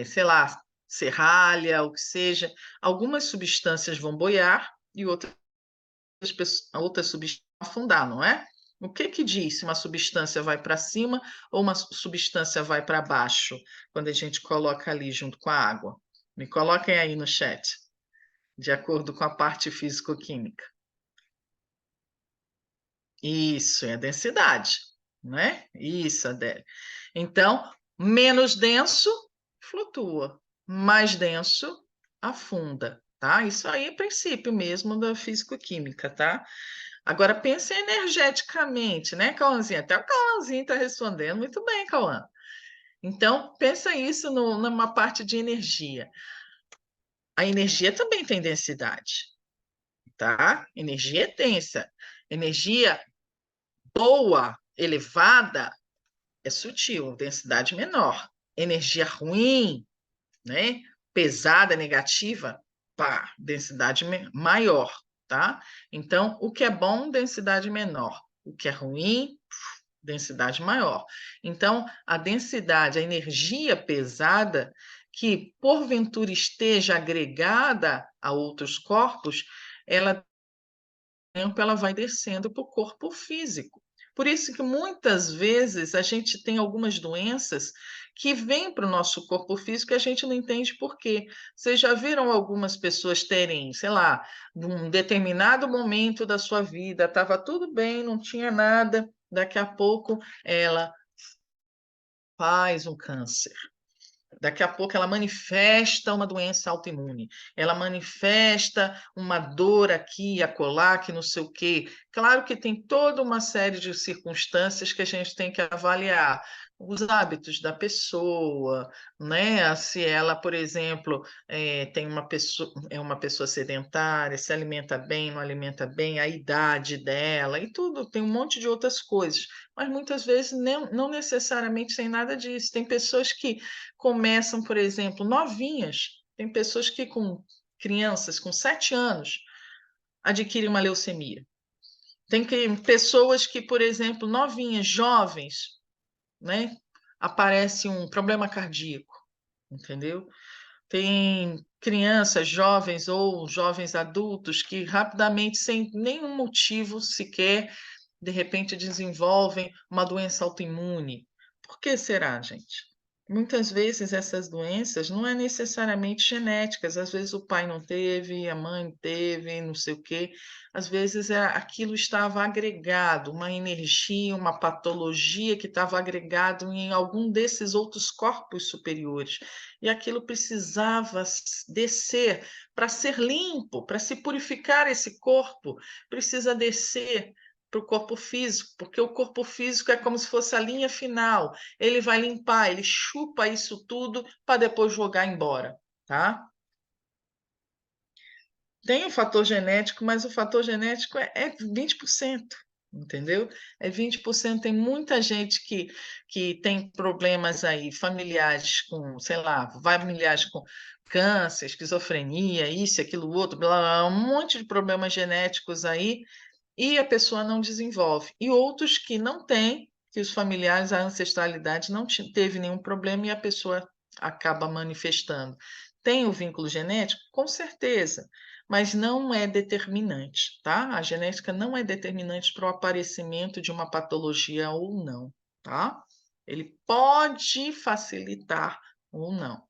sei lá, serralha, o que seja, algumas substâncias vão boiar e outras substâncias vão afundar, não é? O que que diz se uma substância vai para cima ou uma substância vai para baixo, quando a gente coloca ali junto com a água? Me coloquem aí no chat, de acordo com a parte físico-química. Isso, é a densidade, né? Isso, Adélia. Então, menos denso, flutua. Mais denso, afunda, tá? Isso aí é princípio mesmo da físico-química, tá? Agora, pense energeticamente, né, Cauãzinho? Até o Cauãzinho está respondendo muito bem, Cauã. Então, pensa isso numa parte de energia. A energia também tem densidade, tá? Energia é densa. Energia boa, elevada, é sutil, densidade menor. Energia ruim, né? Pesada, negativa, pá, densidade maior, tá? Então, o que é bom, densidade menor. O que é ruim, densidade maior. Então, a densidade, a energia pesada, que porventura esteja agregada a outros corpos, ela ela vai descendo para o corpo físico. Por isso que muitas vezes a gente tem algumas doenças que vêm para o nosso corpo físico e a gente não entende por quê. Vocês já viram algumas pessoas terem, sei lá, num determinado momento da sua vida, estava tudo bem, não tinha nada, daqui a pouco ela faz um câncer. Daqui a pouco ela manifesta uma doença autoimune, ela manifesta uma dor aqui, acolá, que não sei o quê. Claro que tem toda uma série de circunstâncias que a gente tem que avaliar. Os hábitos da pessoa, né? Se ela, por exemplo, é uma pessoa sedentária, se alimenta bem, não alimenta bem, a idade dela e tudo, tem um monte de outras coisas. Mas muitas vezes não necessariamente tem nada disso. Tem pessoas que começam, por exemplo, novinhas. Tem pessoas que com crianças com 7 anos adquirem uma leucemia. Tem pessoas que, por exemplo, novinhas, jovens, né, aparece um problema cardíaco, entendeu? Tem crianças, jovens ou jovens adultos que rapidamente, sem nenhum motivo sequer, de repente desenvolvem uma doença autoimune. Por que será, gente? Muitas vezes essas doenças não é necessariamente genéticas, às vezes o pai não teve, a mãe teve, não sei o quê. Às vezes aquilo estava agregado, uma energia, uma patologia que estava agregado em algum desses outros corpos superiores. E aquilo precisava descer para ser limpo, para se purificar esse corpo, precisa descer para o corpo físico, porque o corpo físico é como se fosse a linha final. Ele vai limpar, ele chupa isso tudo para depois jogar embora, tá? Tem o fator genético, mas o fator genético é 20%, entendeu? É 20%. Tem muita gente que tem problemas aí familiares com, sei lá, familiares com câncer, esquizofrenia, isso, aquilo, outro, blá, blá, blá, um monte de problemas genéticos aí, e a pessoa não desenvolve. E outros que não têm, que os familiares, a ancestralidade não teve nenhum problema e a pessoa acaba manifestando. Tem o vínculo genético? Com certeza, mas não é determinante, tá? A genética não é determinante para o aparecimento de uma patologia ou não, tá? Ele pode facilitar ou não,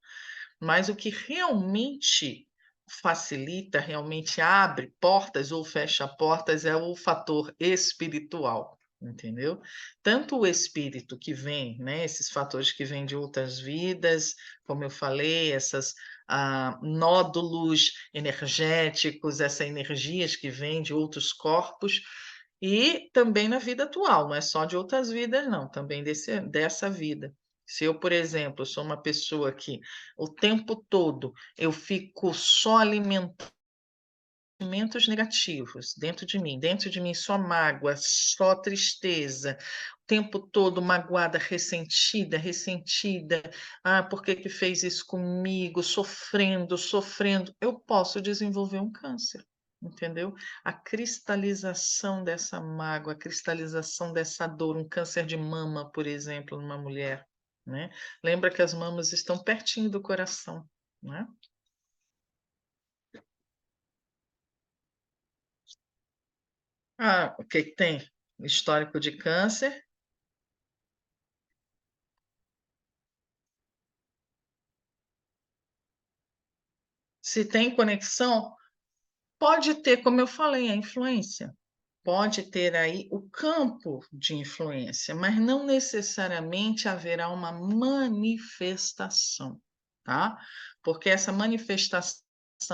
mas o que realmente facilita, realmente abre portas ou fecha portas é o fator espiritual, entendeu? Tanto o espírito que vem, né, esses fatores que vêm de outras vidas, como eu falei, essas nódulos energéticos, essas energias que vêm de outros corpos, e também na vida atual, não é só de outras vidas, não, também dessa vida. Se eu, por exemplo, sou uma pessoa que o tempo todo eu fico só alimentando sentimentos negativos dentro de mim só mágoa, só tristeza, o tempo todo magoada, ressentida, ressentida, por que que fez isso comigo? Sofrendo, sofrendo, eu posso desenvolver um câncer, entendeu? A cristalização dessa mágoa, a cristalização dessa dor, um câncer de mama, por exemplo, numa mulher, né? Lembra que as mamas estão pertinho do coração, né? O que que tem? Histórico de câncer. Se tem conexão, pode ter, como eu falei, a influência. Pode ter aí o campo de influência, mas não necessariamente haverá uma manifestação, tá? Porque essa manifestação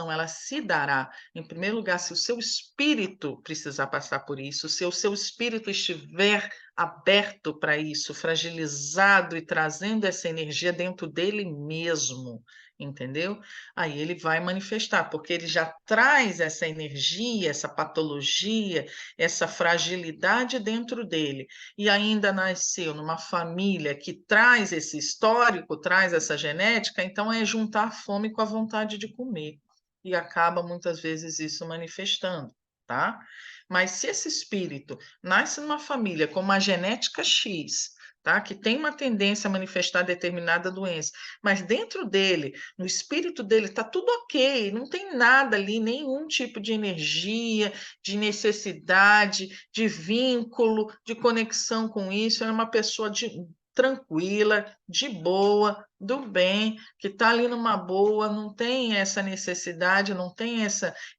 ela se dará, em primeiro lugar, se o seu espírito precisar passar por isso, se o seu espírito estiver aberto para isso, fragilizado e trazendo essa energia dentro dele mesmo, entendeu? Aí ele vai manifestar, porque ele já traz essa energia, essa patologia, essa fragilidade dentro dele, e ainda nasceu numa família que traz esse histórico, traz essa genética, então é juntar a fome com a vontade de comer. E acaba muitas vezes isso manifestando, tá? Mas se esse espírito nasce numa família com uma genética X, tá? Que tem uma tendência a manifestar determinada doença, mas dentro dele, no espírito dele, está tudo ok, não tem nada ali, nenhum tipo de energia, de necessidade, de vínculo, de conexão com isso. É uma pessoa tranquila, de boa, do bem, que está ali numa boa, não tem essa necessidade, não tem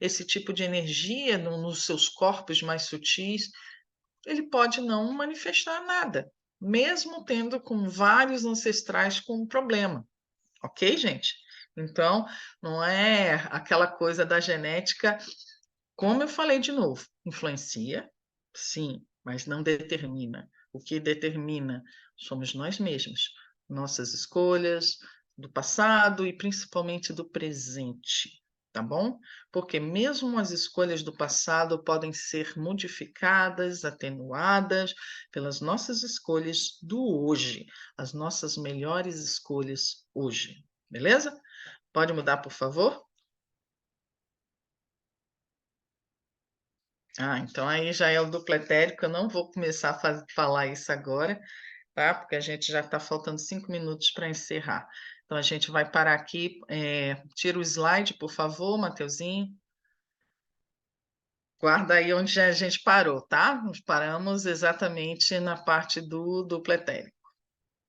esse tipo de energia nos seus corpos mais sutis. Ele pode não manifestar nada, mesmo tendo com vários ancestrais com problema. Ok, gente? Então, não é aquela coisa da genética, como eu falei de novo, influencia, sim, mas não determina. O que determina somos nós mesmos, nossas escolhas do passado e principalmente do presente, tá bom? Porque mesmo as escolhas do passado podem ser modificadas, atenuadas pelas nossas escolhas do hoje, as nossas melhores escolhas hoje, beleza? Pode mudar, por favor? Então aí já é o duplo etérico, eu não vou começar a falar isso agora, tá? Porque a gente já está faltando 5 minutos para encerrar. Então a gente vai parar aqui, tira o slide, por favor, Mateuzinho. Guarda aí onde a gente parou, tá? Nós paramos exatamente na parte do duplo etérico,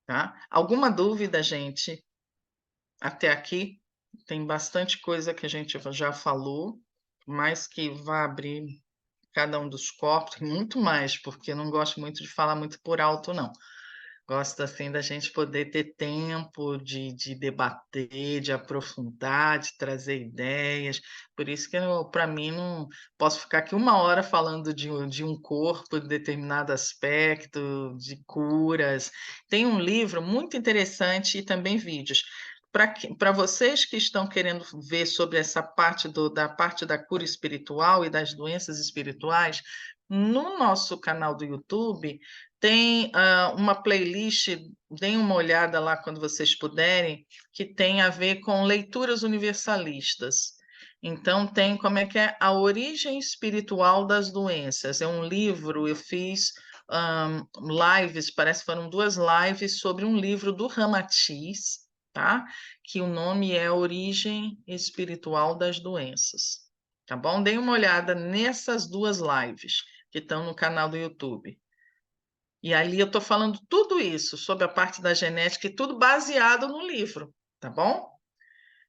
tá? Alguma dúvida, gente, até aqui? Tem bastante coisa que a gente já falou, mas que vai abrir cada um dos corpos, muito mais, porque eu não gosto muito de falar muito por alto, não. Gosto assim da gente poder ter tempo de debater, de aprofundar, de trazer ideias. Por isso que para mim não posso ficar aqui 1 hora falando de um corpo, de determinado aspecto, de curas. Tem um livro muito interessante e também vídeos. para vocês que estão querendo ver sobre essa parte da parte da cura espiritual e das doenças espirituais, no nosso canal do YouTube tem, uma playlist, deem uma olhada lá quando vocês puderem, que tem a ver com leituras universalistas. Então tem como é que é a origem espiritual das doenças. É um livro, eu fiz, lives, parece que foram 2 lives sobre um livro do Ramatiz, tá? Que o nome é Origem Espiritual das Doenças, tá bom? Deem uma olhada nessas 2 lives que estão no canal do YouTube. E ali eu estou falando tudo isso sobre a parte da genética e tudo baseado no livro, tá bom?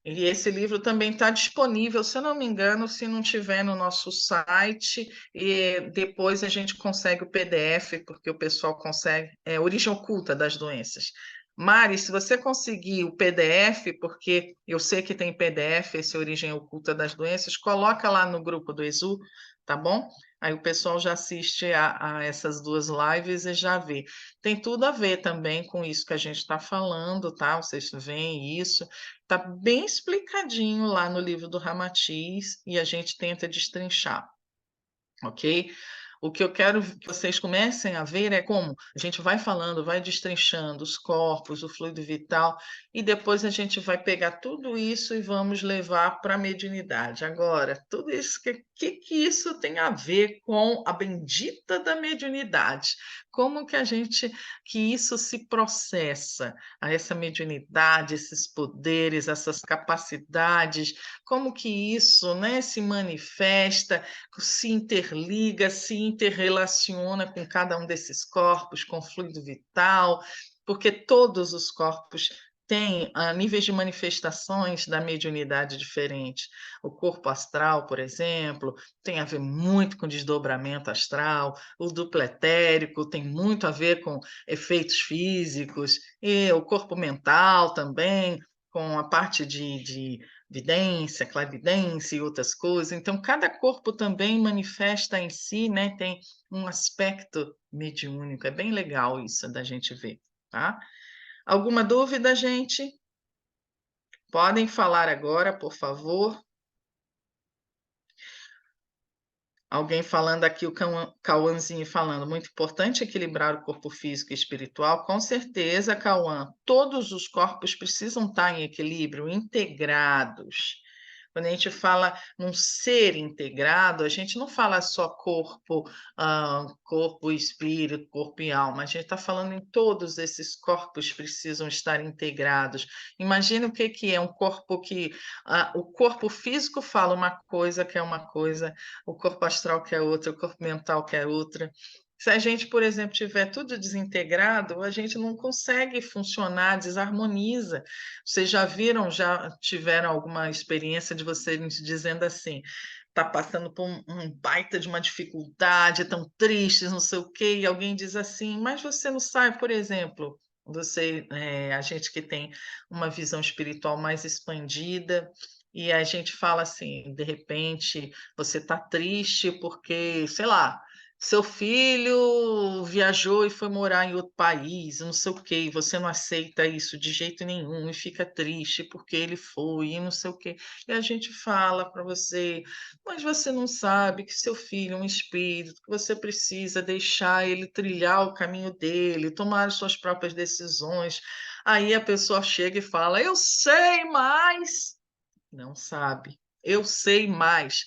E esse livro também está disponível, se eu não me engano, se não tiver no nosso site, e depois a gente consegue o PDF, porque o pessoal consegue, é Origem Oculta das Doenças. Mari, se você conseguir o PDF, porque eu sei que tem PDF, esse Origem Oculta das Doenças, coloca lá no grupo do Exu, tá bom? Aí o pessoal já assiste a essas 2 lives e já vê. Tem tudo a ver também com isso que a gente está falando, tá? Vocês veem isso. Está bem explicadinho lá no livro do Ramatiz e a gente tenta destrinchar, ok? O que eu quero que vocês comecem a ver é como a gente vai falando, vai destrinchando os corpos, o fluido vital, e depois a gente vai pegar tudo isso e vamos levar para a mediunidade. Agora, tudo isso, que isso tem a ver com a bendita da mediunidade? Como que isso se processa, a essa mediunidade, esses poderes, essas capacidades, como que isso, né, se manifesta, se interliga, se interrelaciona com cada um desses corpos, com o fluido vital, porque todos os corpos têm níveis de manifestações da mediunidade diferentes. O corpo astral, por exemplo, tem a ver muito com desdobramento astral, o duplo etérico tem muito a ver com efeitos físicos, e o corpo mental também, com a parte de vidência, clarividência e outras coisas. Então, cada corpo também manifesta em si, né, tem um aspecto mediúnico. É bem legal isso da gente ver, tá? Alguma dúvida, gente? Podem falar agora, por favor. Alguém falando aqui, o Cauãzinho falando, muito importante equilibrar o corpo físico e espiritual. Com certeza, Cauã, todos os corpos precisam estar em equilíbrio, integrados. Quando a gente fala num ser integrado, a gente não fala só corpo, corpo e espírito, corpo e alma. A gente está falando em todos esses corpos precisam estar integrados. Imagina o que é um corpo que o corpo físico fala uma coisa que é uma coisa, o corpo astral que é outra, o corpo mental que é outra. Se a gente, por exemplo, tiver tudo desintegrado, a gente não consegue funcionar, desarmoniza. Vocês já viram, já tiveram alguma experiência de vocês dizendo assim, está passando por um baita de uma dificuldade, tão tristes, não sei o quê, e alguém diz assim, mas você não sabe, por exemplo, a gente que tem uma visão espiritual mais expandida, e a gente fala assim, de repente, você está triste porque, sei lá, seu filho viajou e foi morar em outro país, não sei o quê, e você não aceita isso de jeito nenhum e fica triste porque ele foi e não sei o quê. E a gente fala para você, mas você não sabe que seu filho é um espírito, que você precisa deixar ele trilhar o caminho dele, tomar as suas próprias decisões. Aí a pessoa chega e fala: Eu sei mais. Não sabe. Eu sei mais.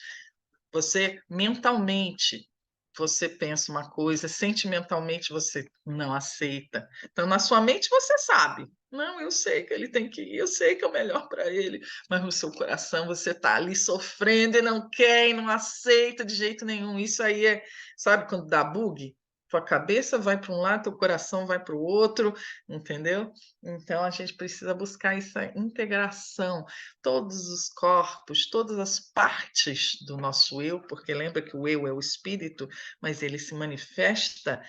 Você mentalmente você pensa uma coisa, sentimentalmente você não aceita. Então, na sua mente você sabe. Não, eu sei que ele tem que ir, eu sei que é o melhor para ele, mas no seu coração você está ali sofrendo e não quer e não aceita de jeito nenhum. Isso aí é, sabe quando dá bug? Tua cabeça vai para um lado, teu coração vai para o outro, entendeu? Então a gente precisa buscar essa integração, todos os corpos, todas as partes do nosso eu, porque lembra que o eu é o espírito, mas ele se manifesta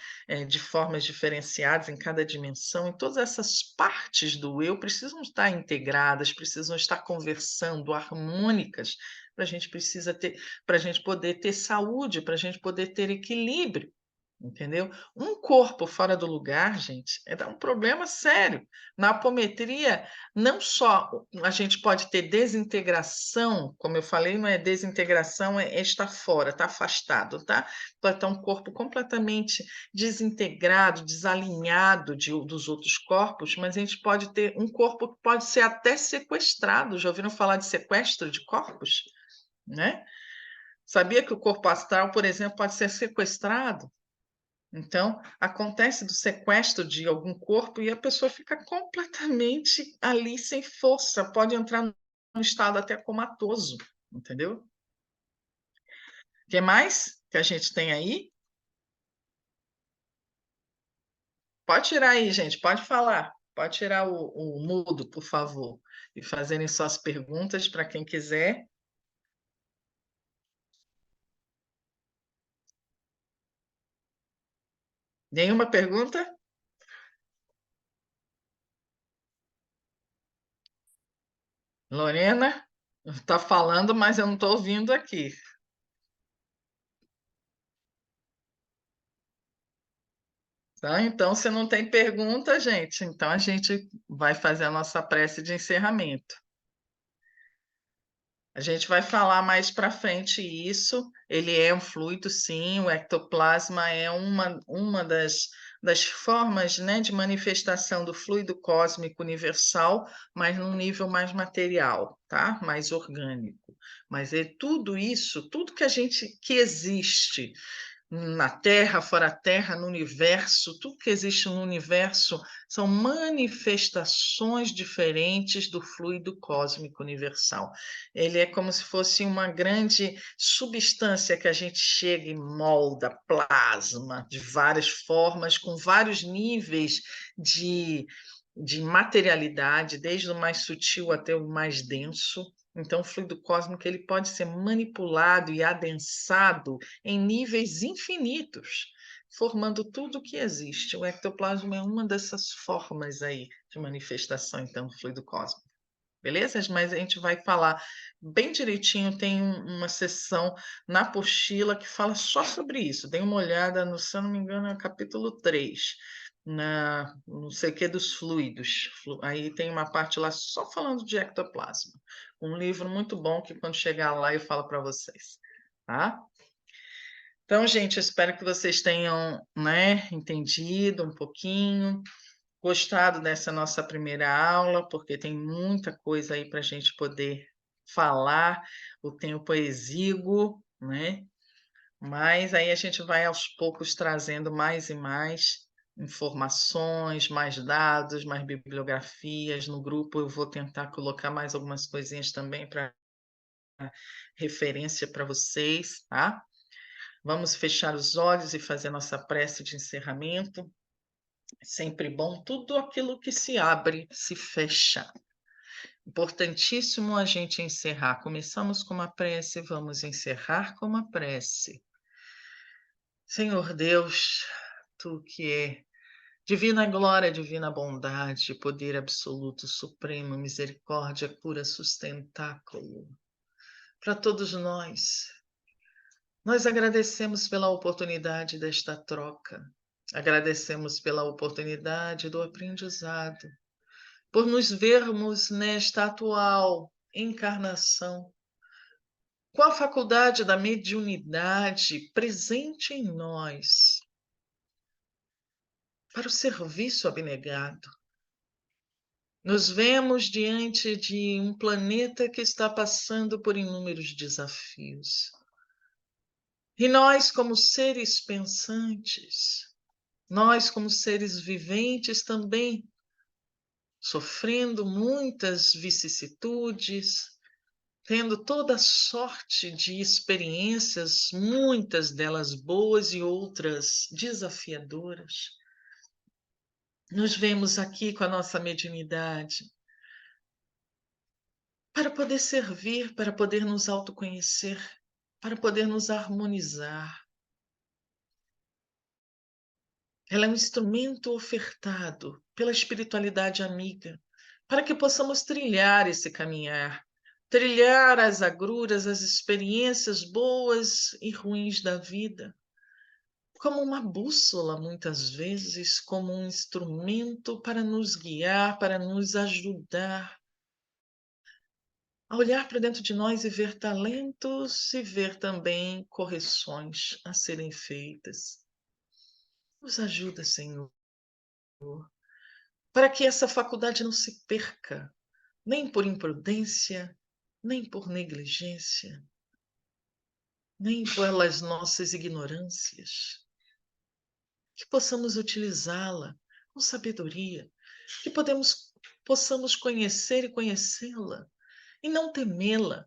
de formas diferenciadas em cada dimensão, e todas essas partes do eu precisam estar integradas, precisam estar conversando, harmônicas, para a gente poder ter saúde, para a gente poder ter equilíbrio. entendeu? Um corpo fora do lugar, gente, é um problema sério. Na apometria, não só a gente pode ter desintegração, como eu falei, não é desintegração, é estar fora, estar afastado, tá? Pode estar um corpo completamente desintegrado, desalinhado dos outros corpos, mas a gente pode ter um corpo que pode ser até sequestrado. Já ouviram falar de sequestro de corpos? Né? Sabia que o corpo astral, por exemplo, pode ser sequestrado? Então, acontece do sequestro de algum corpo e a pessoa fica completamente ali sem força, pode entrar num estado até comatoso, entendeu? O que mais que a gente tem aí? Pode tirar aí, gente, pode falar. Pode tirar o mudo, por favor, e fazerem suas perguntas para quem quiser. Nenhuma pergunta? Lorena está falando, mas eu não estou ouvindo aqui. Tá? Então, se não tem pergunta, gente, então a gente vai fazer a nossa prece de encerramento. A gente vai falar mais para frente isso. Ele é um fluido, sim, o ectoplasma é uma das formas, né, de manifestação do fluido cósmico universal, mas num nível mais material, tá? Mais orgânico. Mas é tudo isso, tudo que existe na Terra, fora a Terra, no universo, tudo que existe no universo são manifestações diferentes do fluido cósmico universal. Ele é como se fosse uma grande substância que a gente chega e molda, plasma, de várias formas, com vários níveis de materialidade, desde o mais sutil até o mais denso. Então, o fluido cósmico ele pode ser manipulado e adensado em níveis infinitos, formando tudo o que existe. O ectoplasma é uma dessas formas aí de manifestação, então, do fluido cósmico. Beleza? Mas a gente vai falar bem direitinho. Tem uma sessão na apostila que fala só sobre isso. Dê uma olhada no, se eu não me engano, é o capítulo 3, na não sei o que dos fluidos. Aí tem uma parte lá só falando de ectoplasma. Um livro muito bom que quando chegar lá eu falo para vocês, tá? Então, gente, eu espero que vocês tenham, né, entendido um pouquinho, gostado dessa nossa primeira aula, porque tem muita coisa aí para a gente poder falar, o tempo é exíguo, né? Mas aí a gente vai aos poucos trazendo mais e mais informações, mais dados, mais bibliografias. No grupo eu vou tentar colocar mais algumas coisinhas também para referência para vocês, tá? Vamos fechar os olhos e fazer nossa prece de encerramento. É sempre bom, tudo aquilo que se abre, se fecha. Importantíssimo a gente encerrar. Começamos com uma prece, vamos encerrar com uma prece. Senhor Deus, tu que é divina glória, divina bondade, poder absoluto, supremo, misericórdia, cura, sustentáculo, para todos nós agradecemos pela oportunidade desta troca, agradecemos pela oportunidade do aprendizado, por nos vermos nesta atual encarnação, com a faculdade da mediunidade presente em nós, para o serviço abnegado. Nos vemos diante de um planeta que está passando por inúmeros desafios. E nós, como seres pensantes, nós, como seres viventes, também sofrendo muitas vicissitudes, tendo toda sorte de experiências, muitas delas boas e outras desafiadoras. Nos vemos aqui com a nossa mediunidade para poder servir, para poder nos autoconhecer, para poder nos harmonizar. Ela é um instrumento ofertado pela espiritualidade amiga para que possamos trilhar esse caminhar, trilhar as agruras, as experiências boas e ruins da vida, como uma bússola, muitas vezes, como um instrumento para nos guiar, para nos ajudar a olhar para dentro de nós e ver talentos e ver também correções a serem feitas. Nos ajuda, Senhor, para que essa faculdade não se perca, nem por imprudência, nem por negligência, nem pelas nossas ignorâncias, que possamos utilizá-la com sabedoria, que possamos conhecer e conhecê-la e não temê-la,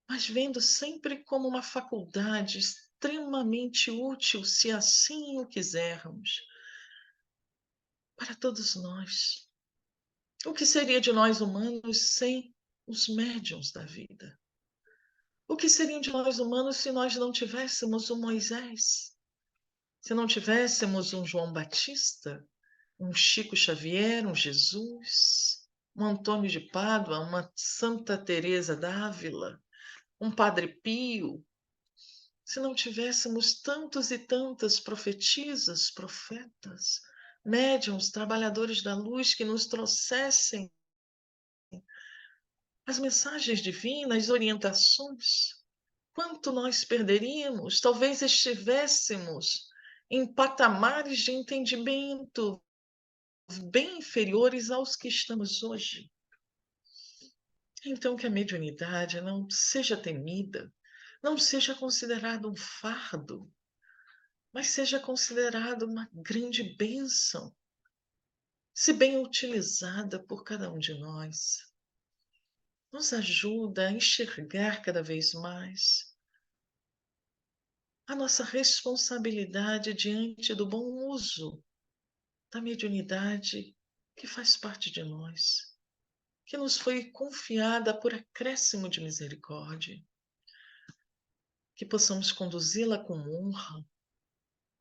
mas vendo sempre como uma faculdade extremamente útil, se assim o quisermos, para todos nós. O que seria de nós humanos sem os médiuns da vida? O que seria de nós humanos se nós não tivéssemos um Moisés? Se não tivéssemos um João Batista, um Chico Xavier, um Jesus, um Antônio de Pádua, uma Santa Teresa d'Ávila, um Padre Pio, se não tivéssemos tantos e tantas profetisas, profetas, médiuns, trabalhadores da luz que nos trouxessem as mensagens divinas, orientações, quanto nós perderíamos? Talvez estivéssemos em patamares de entendimento bem inferiores aos que estamos hoje. Então, que a mediunidade não seja temida, não seja considerado um fardo, mas seja considerado uma grande bênção, se bem utilizada por cada um de nós. Nos ajuda a enxergar cada vez mais a nossa responsabilidade diante do bom uso da mediunidade que faz parte de nós, que nos foi confiada por acréscimo de misericórdia, que possamos conduzi-la com honra,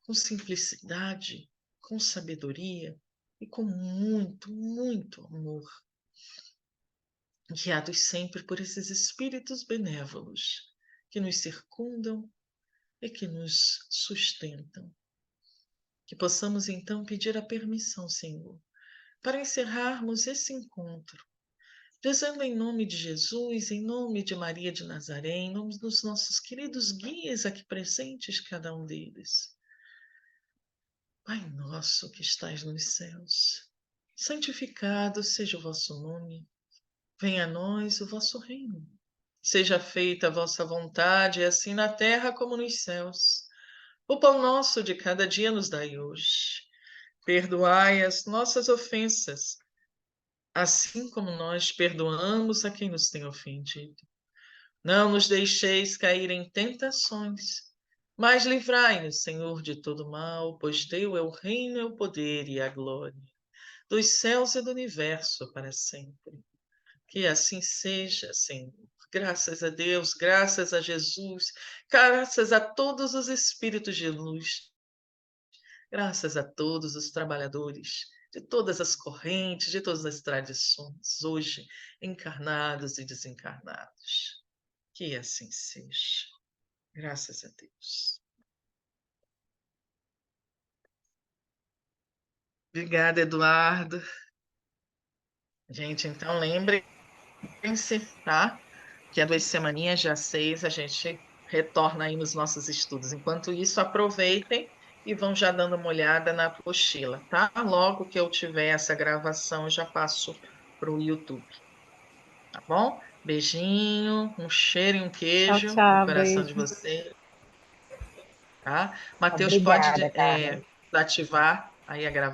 com simplicidade, com sabedoria e com muito, muito amor, guiados sempre por esses espíritos benévolos que nos circundam e que nos sustentam. Que possamos então pedir a permissão, Senhor, para encerrarmos esse encontro, dizendo em nome de Jesus, em nome de Maria de Nazaré, em nome dos nossos queridos guias aqui presentes, cada um deles. Pai nosso que estais nos céus, santificado seja o vosso nome. Venha a nós o vosso reino. Seja feita a vossa vontade, assim na terra como nos céus. O pão nosso de cada dia nos dai hoje. Perdoai as nossas ofensas, assim como nós perdoamos a quem nos tem ofendido. Não nos deixeis cair em tentações, mas livrai-nos, Senhor, de todo mal, pois teu é o reino, é o poder e a glória, dos céus e do universo para sempre. Que assim seja, Senhor. Graças a Deus, graças a Jesus, graças a todos os espíritos de luz, graças a todos os trabalhadores de todas as correntes, de todas as tradições, hoje encarnados e desencarnados. Que assim seja. Graças a Deus. Obrigada, Eduardo. Gente, então lembrem-se, tá? Que há 2 semaninhas, dia 6, a gente retorna aí nos nossos estudos. Enquanto isso, aproveitem e vão já dando uma olhada na apostila, tá? Logo que eu tiver essa gravação, eu já passo para o YouTube, tá bom? Beijinho, um cheiro e um Tchau, queijo no tchau, coração de beijo. vocês, tá? Matheus, pode Obrigada, Carla. ativar aí a gravação.